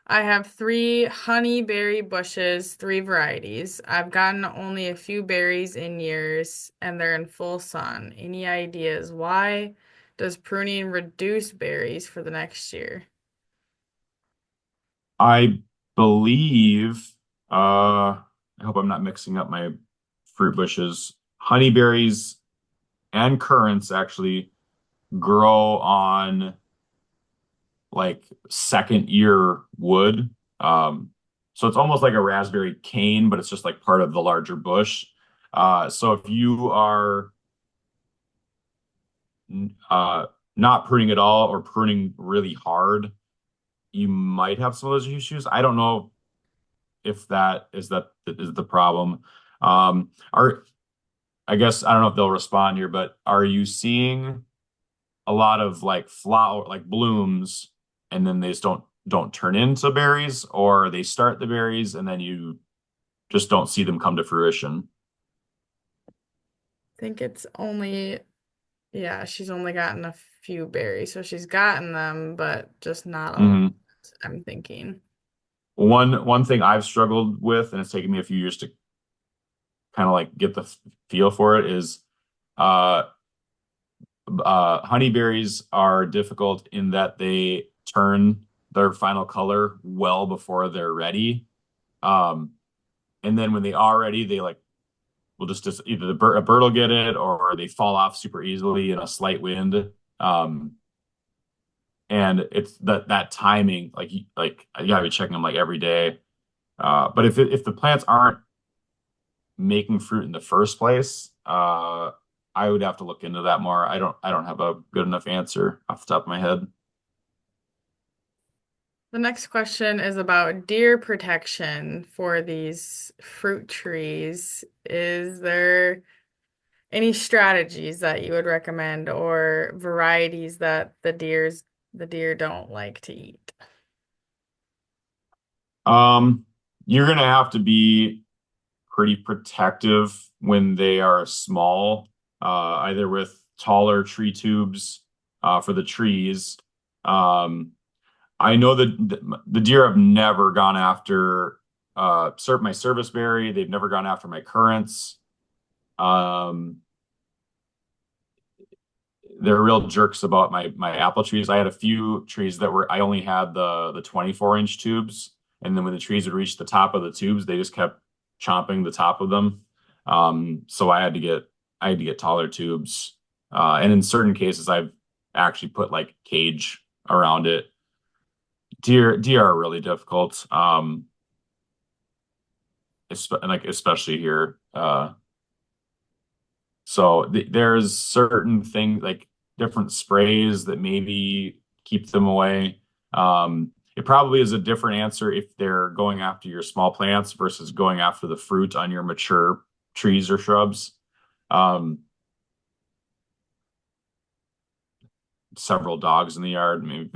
Speaker 1: I have three honeyberry bushes, three varieties. I've gotten only a few berries in years, and they're in full sun. Any ideas why? Does pruning reduce berries for the next year?
Speaker 2: I believe, I hope I'm not mixing up my fruit bushes. Honeyberries and currants actually grow on like second year wood. So it's almost like a raspberry cane, but it's just like part of the larger bush. So if you are uh, not pruning at all or pruning really hard, you might have some of those issues. I don't know if that is the problem. Are I guess I don't know if they'll respond here, but are you seeing a lot of like flower like blooms and then they just don't turn into berries, or they start the berries and then you just don't see them come to fruition?
Speaker 1: I think it's only, yeah, she's only gotten a few berries, so she's gotten them, but just not a lot,
Speaker 2: Hmm.
Speaker 1: I'm thinking.
Speaker 2: One thing I've struggled with, and it's taken me a few years to kind of like get the feel for it, is uh honeyberries are difficult in that they turn their final color well before they're ready. Um, and then when they are ready, they like will just either a bird will get it or they fall off super easily in a slight wind. Um, and it's that timing, like you gotta be checking them like every day. But if the plants aren't making fruit in the first place, I would have to look into that more. I don't have a good enough answer off the top of my head.
Speaker 1: The next question is about deer protection for these fruit trees. Is there any strategies that you would recommend or varieties that the deer don't like to eat?
Speaker 2: Um, you're gonna have to be pretty protective when they are small, either with taller tree tubes for the trees. Um, I know that the deer have never gone after my service berry. They've never gone after my currants. Um, they're real jerks about my apple trees. I had a few trees that were I only had the 24-inch tubes, and then when the trees would reach the top of the tubes, they just kept chomping the top of them. So I had to get taller tubes. And in certain cases, I've actually put like cage around it. Deer are really difficult. Like especially here. So there's certain things like different sprays that maybe keep them away. It probably is a different answer if they're going after your small plants versus going after the fruit on your mature trees or shrubs. Um, Several dogs in the yard, maybe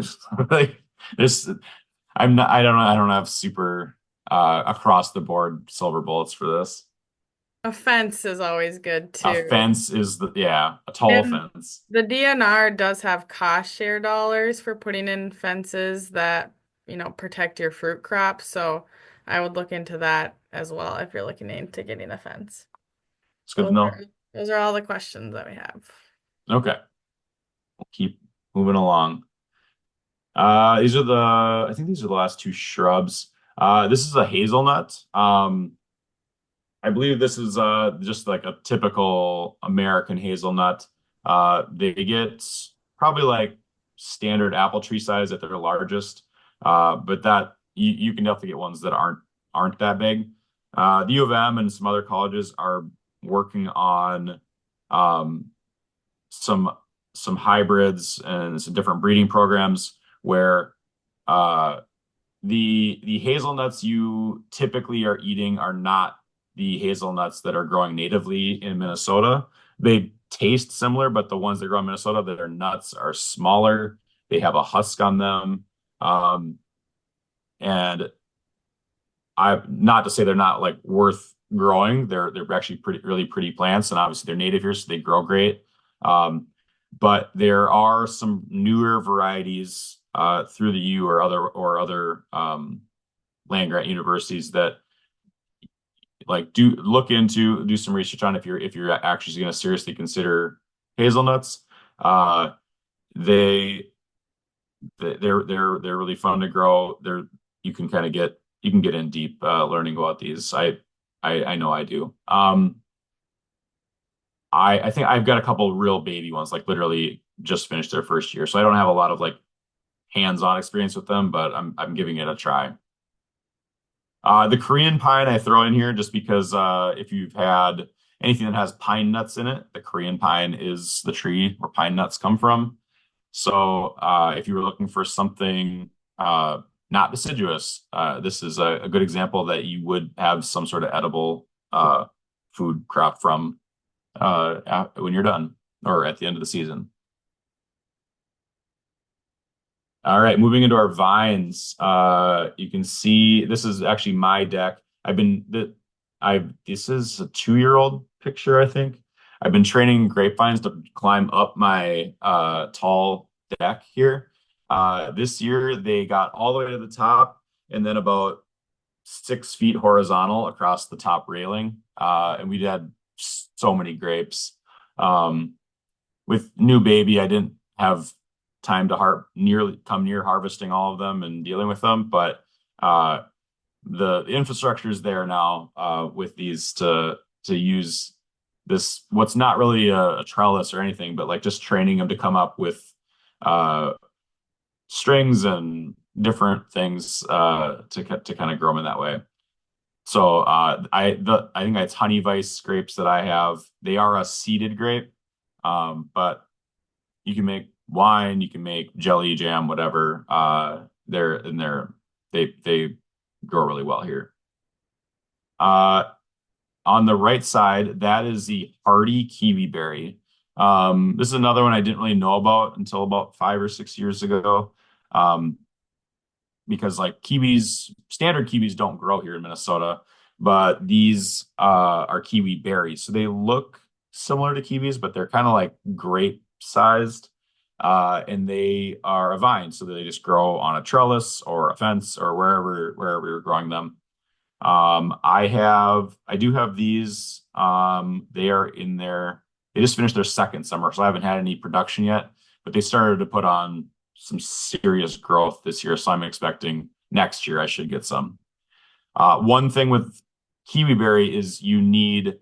Speaker 2: like this. I don't have super across the board silver bullets for this.
Speaker 1: A fence is always good
Speaker 2: A
Speaker 1: too.
Speaker 2: fence is a tall
Speaker 1: And
Speaker 2: fence.
Speaker 1: the DNR does have cost share dollars for putting in fences that, protect your fruit crops. So I would look into that as well if you're looking into getting a fence.
Speaker 2: It's good to
Speaker 1: Those
Speaker 2: know.
Speaker 1: are those are all the questions that we have.
Speaker 2: Okay. Keep moving along. I think these are the last two shrubs. This is a hazelnut. I believe this is just like a typical American hazelnut. They get probably like standard apple tree size at their largest. But that you can definitely get ones that aren't that big. The U of M and some other colleges are working on um, some some hybrids and some different breeding programs where uh, the hazelnuts you typically are eating are not the hazelnuts that are growing natively in Minnesota. They taste similar, but the ones that grow in Minnesota that are nuts are smaller. They have a husk on them. Um, and I not to say they're not like worth growing. They're actually really pretty plants, and obviously they're native here, so they grow great. Um, but there are some newer varieties through the U or other land grant universities that like do some research on if you're actually going to seriously consider hazelnuts. Uh, they they're really fun to grow. You can kind of you can get in deep learning about these. I know I do. I think I've got a couple real baby ones, like literally just finished their first year, so I don't have a lot of like hands-on experience with them, but I'm giving it a try. The Korean pine I throw in here just because if you've had anything that has pine nuts in it, the Korean pine is the tree where pine nuts come from. So if you were looking for something not deciduous, this is a good example that you would have some sort of edible food crop from when you're done or at the end of the season. All right, moving into our vines. You can see this is actually my deck. I've been th I this is a 2-year-old picture, I think. I've been training grapevines to climb up my tall deck here. This year they got all the way to the top and then about 6 feet horizontal across the top railing. And we had so many grapes. Um, with new baby, I didn't have time to nearly come near harvesting all of them and dealing with them, but uh, the infrastructure is there now with these to use this what's not really a trellis or anything, but like just training them to come up with uh, strings and different things to kind of grow them in that way. So I think it's honey vice grapes that I have. They are a seeded grape, but you can make wine, you can make jelly, jam, whatever. They grow really well here. Uh, on the right side, that is the hardy kiwi berry. This is another one I didn't really know about until about 5 or 6 years ago. Um, because like standard kiwis don't grow here in Minnesota, but these are kiwi berries. So they look similar to kiwis, but they're kind of like grape sized. And they are a vine, so they just grow on a trellis or a fence or wherever you're growing them. I do have these. They are in their, they just finished their second summer, so I haven't had any production yet, but they started to put on some serious growth this year. So I'm expecting next year I should get some. One thing with kiwiberry is you need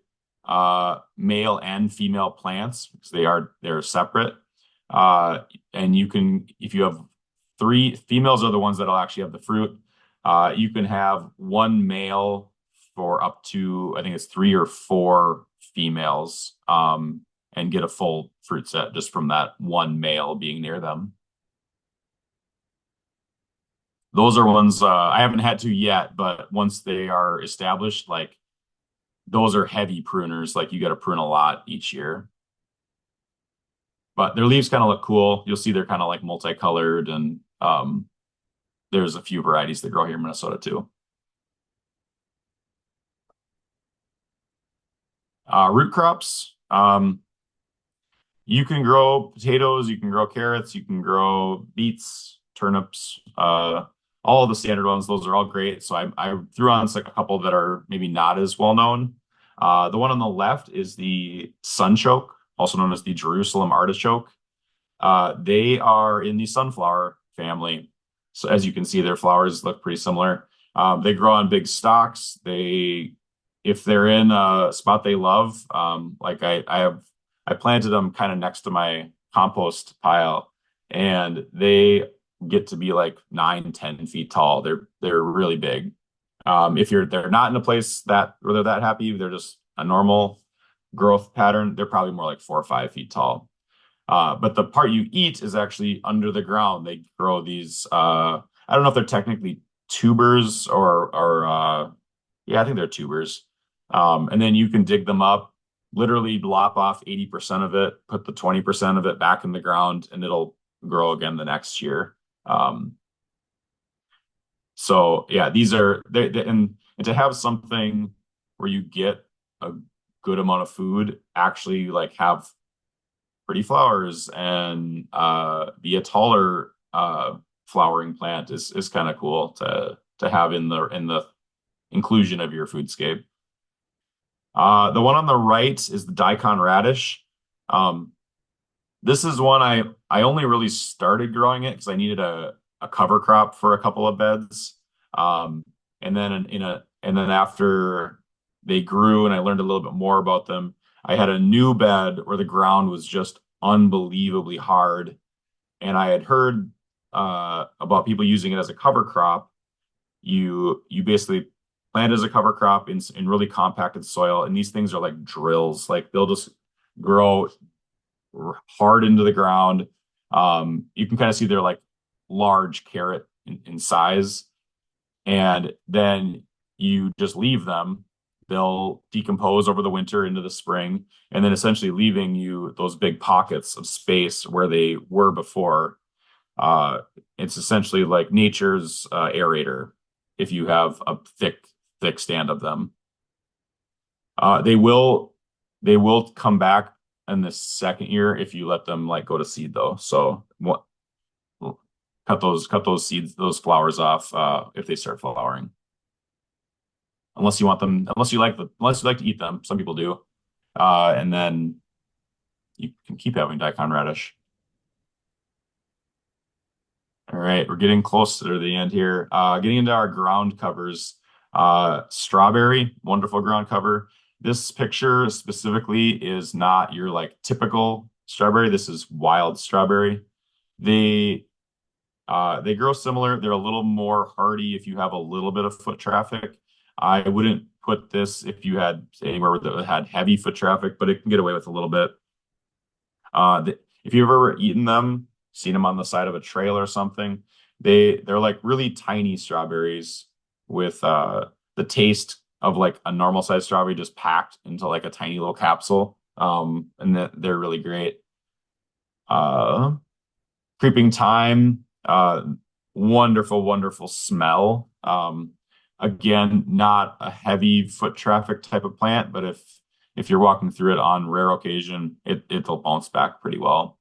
Speaker 2: male and female plants because they're separate. Uh, and you can, if you have three females are the ones that'll actually have the fruit. You can have one male for up to, I think it's three or four females, and get a full fruit set just from that one male being near them. Those are ones I haven't had to yet, but once they are established, like those are heavy pruners. Like you got to prune a lot each year. But their leaves kind of look cool. You'll see they're kind of like multicolored, and there's a few varieties that grow here in Minnesota too. Root crops. You can grow potatoes, you can grow carrots, you can grow beets, turnips, all of the standard ones. Those are all great. So I threw on like a couple that are maybe not as well known. The one on the left is the sunchoke, also known as the Jerusalem artichoke. They are in the sunflower family. So as you can see, their flowers look pretty similar. They grow on big stalks. If they're in a spot they love, like I planted them kind of next to my compost pile, and they get to be like 9, 10 feet tall. They're really big. If they're not in a place that where they're that happy, they're just a normal growth pattern. They're probably more like 4 or 5 feet tall. But the part you eat is actually under the ground. They grow these. I don't know if they're technically tubers or yeah, I think they're tubers. And then you can dig them up, literally lop off 80% of it, put the 20% of it back in the ground, and it'll grow again the next year. Um, so yeah, these are and to have something where you get a good amount of food, actually like have pretty flowers and be a taller flowering plant is kind of cool to have in the inclusion of your foodscape. The one on the right is the daikon radish. Um, this is one I only really started growing it because I needed a cover crop for a couple of beds. Um, and then and then after they grew and I learned a little bit more about them, I had a new bed where the ground was just unbelievably hard. And I had heard about people using it as a cover crop. You basically plant as a cover crop in really compacted soil, and these things are like drills. Like they'll just grow hard into the ground. You can kind of see they're like large carrot in size, and then you just leave them. They'll decompose over the winter into the spring, and then essentially leaving you those big pockets of space where they were before. Uh, it's essentially like nature's aerator if you have a thick stand of them. They will come back in the second year if you let them like go to seed though. So what cut those seeds, those flowers off if they start flowering. Unless you like to eat them. Some people do. And then you can keep having daikon radish. All right, we're getting close to the end here. Getting into our ground covers. Strawberry, wonderful ground cover. This picture specifically is not your like typical strawberry. This is wild strawberry. They they grow similar. They're a little more hardy if you have a little bit of foot traffic. I wouldn't put this if you had anywhere that had heavy foot traffic, but it can get away with a little bit. If you've ever eaten them, seen them on the side of a trail or something, they're like really tiny strawberries with the taste of like a normal sized strawberry just packed into like a tiny little capsule. And they're really great. Uh, Creeping thyme, wonderful, wonderful smell. Again, not a heavy foot traffic type of plant, but if you're walking through it on rare occasion, it'll bounce back pretty well.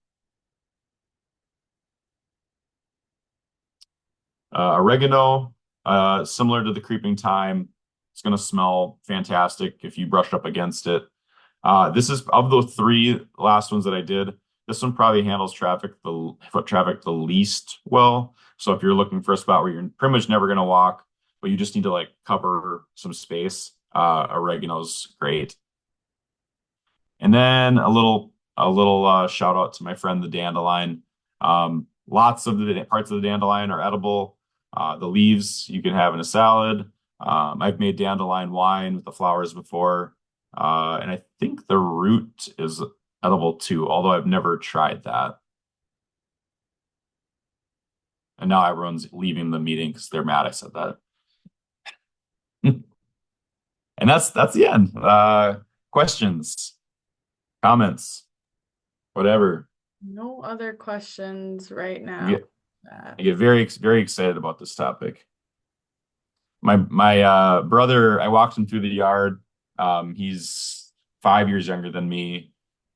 Speaker 2: Oregano, similar to the creeping thyme, It's going to smell fantastic if you brush up against it. This is of the three last ones that I did. This one probably handles foot traffic the least well. So if you're looking for a spot where you're pretty much never going to walk, but you just need to like cover some space, oregano's great. And then a little shout out to my friend the dandelion. Lots of the parts of the dandelion are edible. The leaves you can have in a salad. I've made dandelion wine with the flowers before, and I think the root is edible too, although I've never tried that. And now everyone's leaving the meeting because they're mad I said that. And that's the end. Questions, comments, whatever.
Speaker 1: No other questions right
Speaker 2: I
Speaker 1: now.
Speaker 2: get, I get very excited about this topic. My brother, I walked him through the yard. He's 5 years younger than me.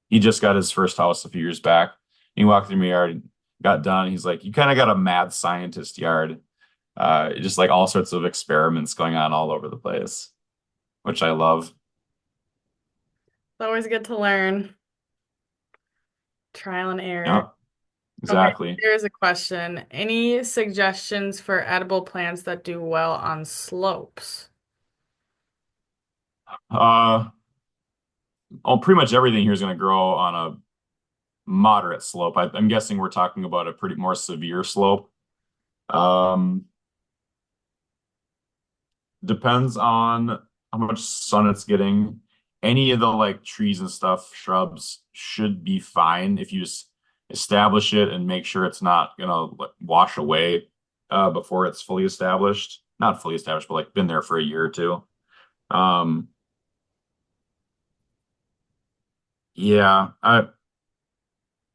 Speaker 2: He just got his first house a few years back. He walked through my yard, got done. He's like, "You kind of got a mad scientist yard." Just like all sorts of experiments going on all over the place, which I love.
Speaker 1: It's always good to learn. Trial and error.
Speaker 2: Yeah,
Speaker 1: Okay,
Speaker 2: exactly.
Speaker 1: here's a question. Any suggestions for edible plants that do well on slopes?
Speaker 2: Uh, pretty much everything here is going to grow on a moderate slope. I'm guessing we're talking about a pretty more severe slope. Um, Depends on how much sun it's getting. Any of the like trees and stuff, shrubs should be fine if you just establish it and make sure it's not gonna like, wash away before it's fully established. Not fully established, but like been there for a year or two. Um, yeah,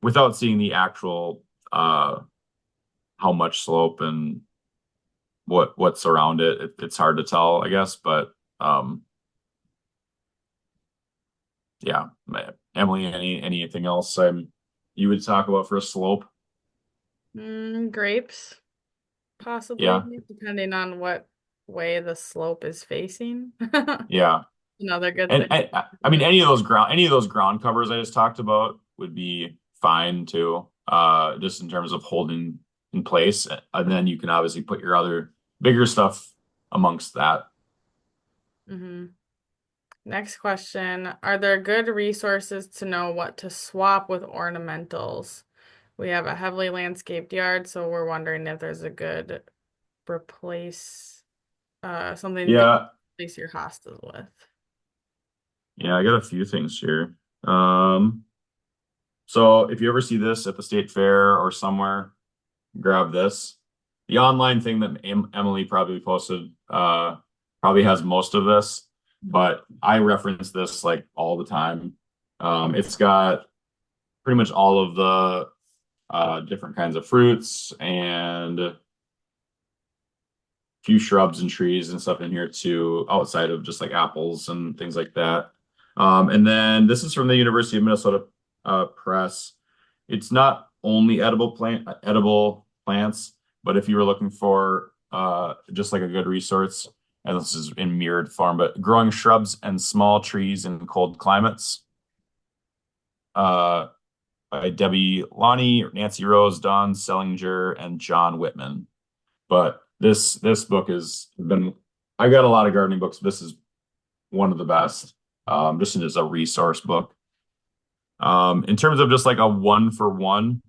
Speaker 2: without seeing the actual how much slope and what's around it's hard to tell, I guess. But yeah, Emily, anything else you would talk about for a slope?
Speaker 1: Grapes, possibly,
Speaker 2: Yeah,
Speaker 1: depending on what way the slope is facing.
Speaker 2: yeah,
Speaker 1: Another good
Speaker 2: and
Speaker 1: thing.
Speaker 2: I mean any of those ground covers I just talked about would be fine too. Just in terms of holding in place, and then you can obviously put your other bigger stuff amongst that.
Speaker 1: Hmm. Next question. Are there good resources to know what to swap with ornamentals? We have a heavily landscaped yard, so we're wondering if there's a good replace, something good to
Speaker 2: Yeah,
Speaker 1: replace your hostas with.
Speaker 2: yeah, I got a few things here. Um, so if you ever see this at the state fair or somewhere, grab this. The online thing that Emily probably posted probably has most of this, but I reference this like all the time. It's got pretty much all of the different kinds of fruits and a few shrubs and trees and stuff in here too, outside of just like apples and things like that. And then this is from the University of Minnesota Press. It's not only edible plants, but if you were looking for just like a good resource, and this is in mirrored form, but growing shrubs and small trees in cold climates uh, by Debbie Lonnie, Nancy Rose, Don Sellinger, and John Whitman. But this book has been I got a lot of gardening books. This is one of the best, just as a resource book. In terms of just like a one for one,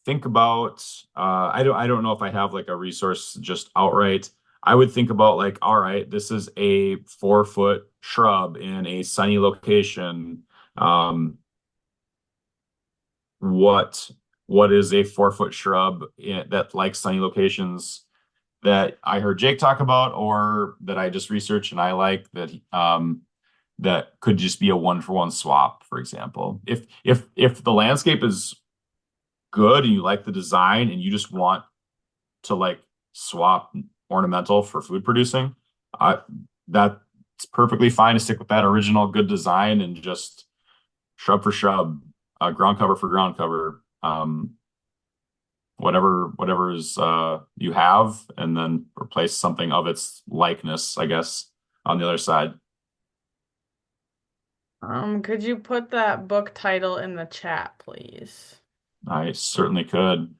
Speaker 2: think about I don't know if I have like a resource just outright. I would think about like, all right, this is a 4 foot shrub in a sunny location. Um, what what is a 4 foot shrub that likes sunny locations that I heard Jake talk about or that I just researched and I like that could just be a one for one swap, for example. If the landscape is good and you like the design and you just want to like swap ornamental for food producing, I that's perfectly fine to stick with that original good design and just shrub for shrub, ground cover for ground cover, whatever is you have, and then replace something of its likeness, I guess. on the other side.
Speaker 1: Could you put that book title in the chat, please?
Speaker 2: I certainly could.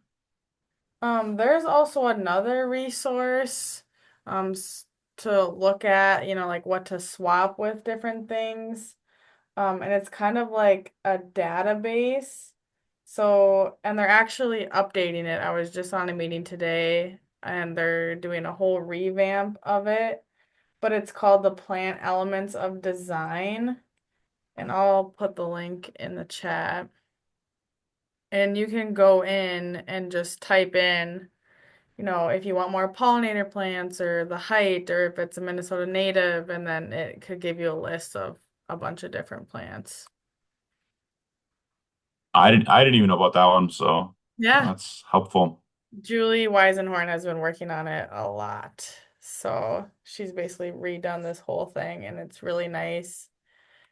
Speaker 1: There's also another resource, to look at, like what to swap with different things. And it's kind of like a database. So, and they're actually updating it. I was just on a meeting today and they're doing a whole revamp of it, but it's called the Plant Elements of Design. And I'll put the link in the chat. And you can go in and just type in, if you want more pollinator plants or the height or if it's a Minnesota native, and then it could give you a list of a bunch of different plants.
Speaker 2: I didn't even know about that one, so
Speaker 1: Yeah.
Speaker 2: that's helpful.
Speaker 1: Julie Weisenhorn has been working on it a lot. So she's basically redone this whole thing and it's really nice.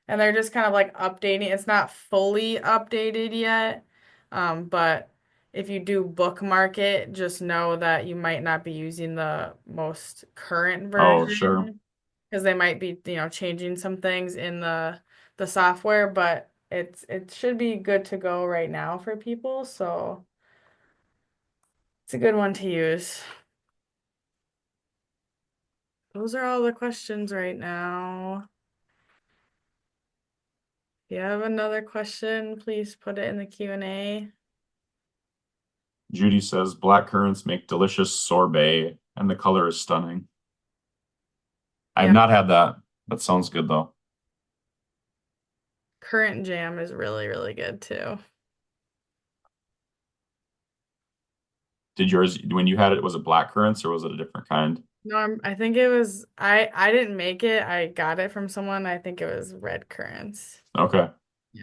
Speaker 1: And they're just kind of like updating. It's not fully updated yet. But if you do bookmark it, just know that you might not be using the most current
Speaker 2: Oh, sure.
Speaker 1: version because they might be, changing some things in the software, but it should be good to go right now for people. So it's a good one to use. Those are all the questions right now. If you have another question, please put it in the Q&A.
Speaker 2: Judy says black currants make delicious sorbet, and the color is stunning. I've
Speaker 1: Yeah,
Speaker 2: not had that. That sounds good though.
Speaker 1: currant jam is really, really good too.
Speaker 2: Did yours, when you had it, was it black currants or was it a different kind?
Speaker 1: No, I think it was I didn't make it. I got it from someone. I think it was red currants.
Speaker 2: Okay.
Speaker 1: Yeah.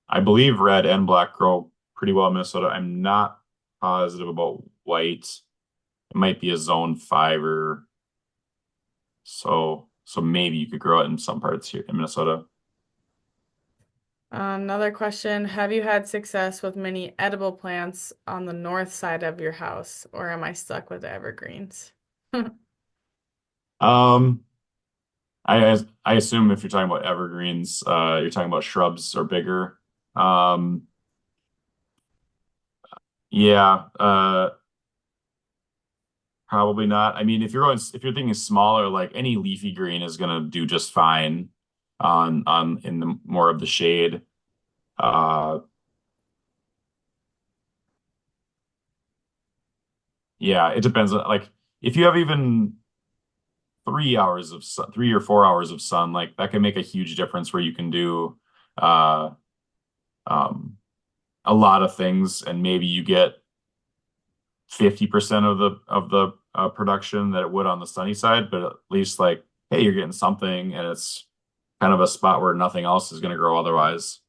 Speaker 2: I believe red and black grow pretty well in Minnesota. I'm not positive about white. It might be a zone five or so maybe you could grow it in some parts here in Minnesota.
Speaker 1: Another question. Have you had success with many edible plants on the north side of your house, or am I stuck with evergreens?
Speaker 2: Um, I assume if you're talking about evergreens, you're talking about shrubs or bigger. Um, yeah, probably not. I mean, if you're thinking smaller, like any leafy green is gonna do just fine on in the more of the shade. Uh, yeah, it depends. Like if you have even 3 hours of sun, 3 or 4 hours of sun, like that can make a huge difference where you can do uh um a lot of things and maybe you get 50% of the production that it would on the sunny side, but at least like, hey, you're getting something and it's kind of a spot where nothing else is going to grow otherwise.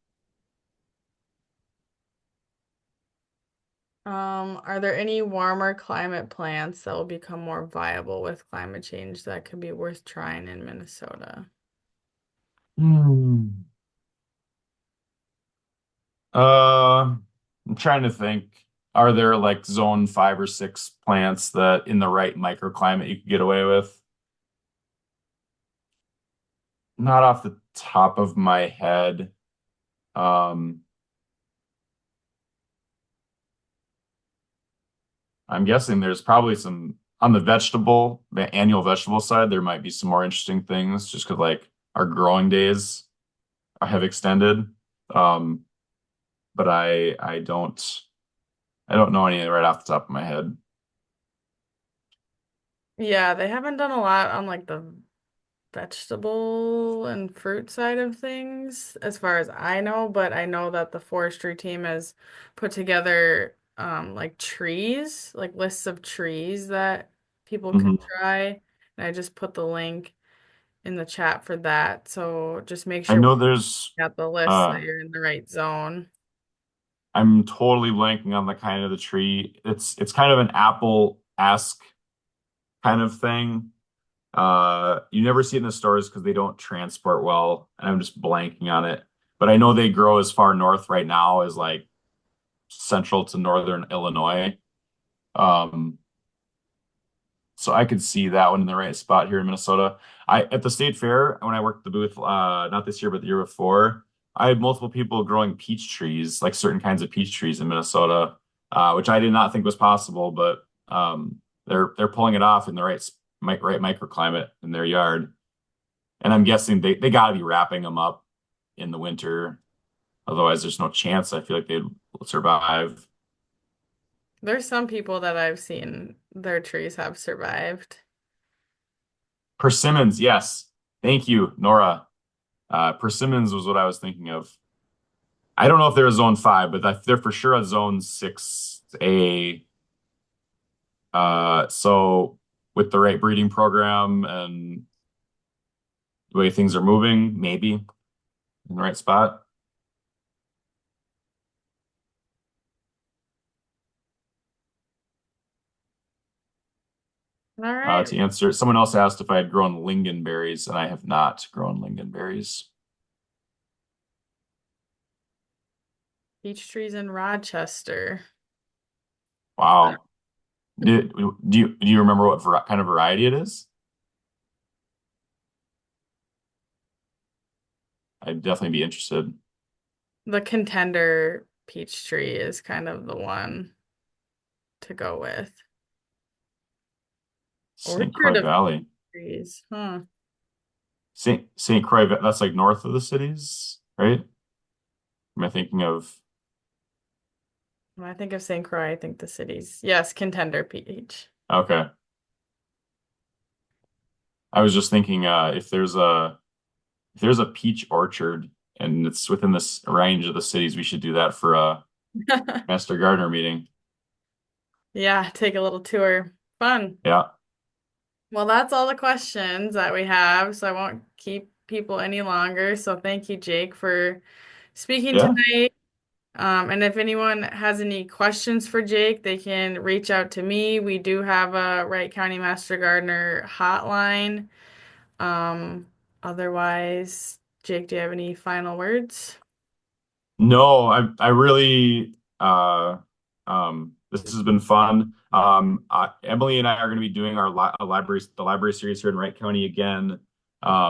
Speaker 1: Are there any warmer climate plants that will become more viable with climate change that could be worth trying in Minnesota?
Speaker 2: Hmm. I'm trying to think. Are there like zone 5 or 6 plants that in the right microclimate you could get away with? Not off the top of my head. Um, I'm guessing there's probably some on the annual vegetable side, there might be some more interesting things just because like our growing days have extended. Um, but I don't know any right off the top of my head.
Speaker 1: Yeah, they haven't done a lot on like the vegetable and fruit side of things, as far as I know, but I know that the forestry team has put together like trees, like lists of trees that people could
Speaker 2: Mhm.
Speaker 1: try. And I just put the link in the chat for that. So just make
Speaker 2: I
Speaker 1: sure
Speaker 2: know
Speaker 1: when
Speaker 2: there's
Speaker 1: you got the list that you're in the right zone.
Speaker 2: I'm totally blanking on the kind of the tree. It's kind of an apple-esque kind of thing. You never see it in the stores because they don't transport well, and I'm just blanking on it. But I know they grow as far north right now as like central to northern Illinois. Um, So I could see that one in the right spot here in Minnesota. I at the state fair when I worked the booth, not this year but the year before, I had multiple people growing peach trees, like certain kinds of peach trees in Minnesota, which I did not think was possible, but they're pulling it off in the right microclimate in their yard. And I'm guessing they got to be wrapping them up in the winter. Otherwise, there's no chance I feel like they'd survive.
Speaker 1: There's some people that I've seen their trees have survived.
Speaker 2: Persimmons, yes. Thank you, Nora. Persimmons was what I was thinking of. I don't know if they're a zone five, but they're for sure a zone 6A. So with the right breeding program and the way things are moving, maybe in the right spot.
Speaker 1: All right.
Speaker 2: To answer, someone else asked if I had grown lingonberries, and I have not grown lingonberries.
Speaker 1: Peach trees in Rochester.
Speaker 2: Wow. Do you remember what kind of variety it is? I'd definitely be interested.
Speaker 1: The contender peach tree is kind of the one to go with.
Speaker 2: St.
Speaker 1: Orchard
Speaker 2: Croix
Speaker 1: of
Speaker 2: Valley.
Speaker 1: trees. Huh.
Speaker 2: St. Croix, that's like north of the cities, right? Am I thinking of?
Speaker 1: When I think of St. Croix, I think the cities. Yes, contender peach.
Speaker 2: Okay. I was just thinking if there's a peach orchard and it's within this range of the cities, we should do that for a master gardener meeting.
Speaker 1: Yeah, take a little tour. Fun.
Speaker 2: Yeah.
Speaker 1: Well, that's all the questions that we have, so I won't keep people any longer. So thank you, Jake, for speaking
Speaker 2: Yeah.
Speaker 1: tonight. And if anyone has any questions for Jake, they can reach out to me. We do have a Wright County Master Gardener hotline. Um, Otherwise, Jake, do you have any final words?
Speaker 2: No, I really this has been fun. Emily and I are going to be doing our library series here in Wright County again.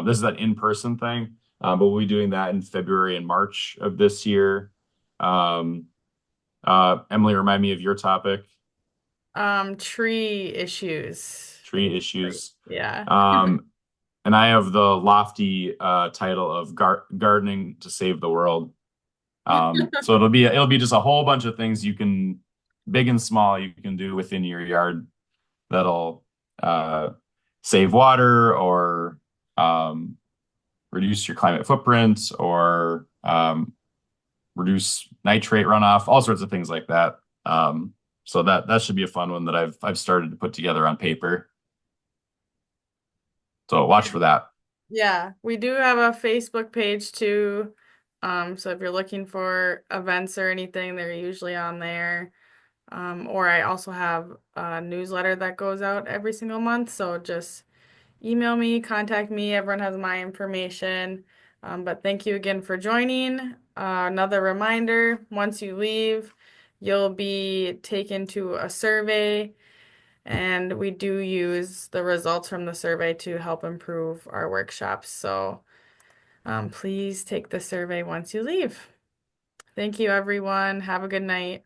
Speaker 2: This is an in-person thing, but we'll be doing that in February and March of this year. Um, Emily, remind me of your topic,
Speaker 1: Tree issues.
Speaker 2: tree issues.
Speaker 1: Yeah.
Speaker 2: Um, and I have the lofty title of gardening to save the world. So it'll be just a whole bunch of things you can, big and small, you can do within your yard that'll uh, save water or um, reduce your climate footprint or reduce nitrate runoff, all sorts of things like that. So that should be a fun one that I've started to put together on paper. So watch for that.
Speaker 1: Yeah, we do have a Facebook page too. So if you're looking for events or anything, they're usually on there. Or I also have a newsletter that goes out every single month. So just email me, contact me. Everyone has my information. But thank you again for joining. Another reminder, once you leave, you'll be taken to a survey, and we do use the results from the survey to help improve our workshops. So please take the survey once you leave. Thank you, everyone. Have a good night.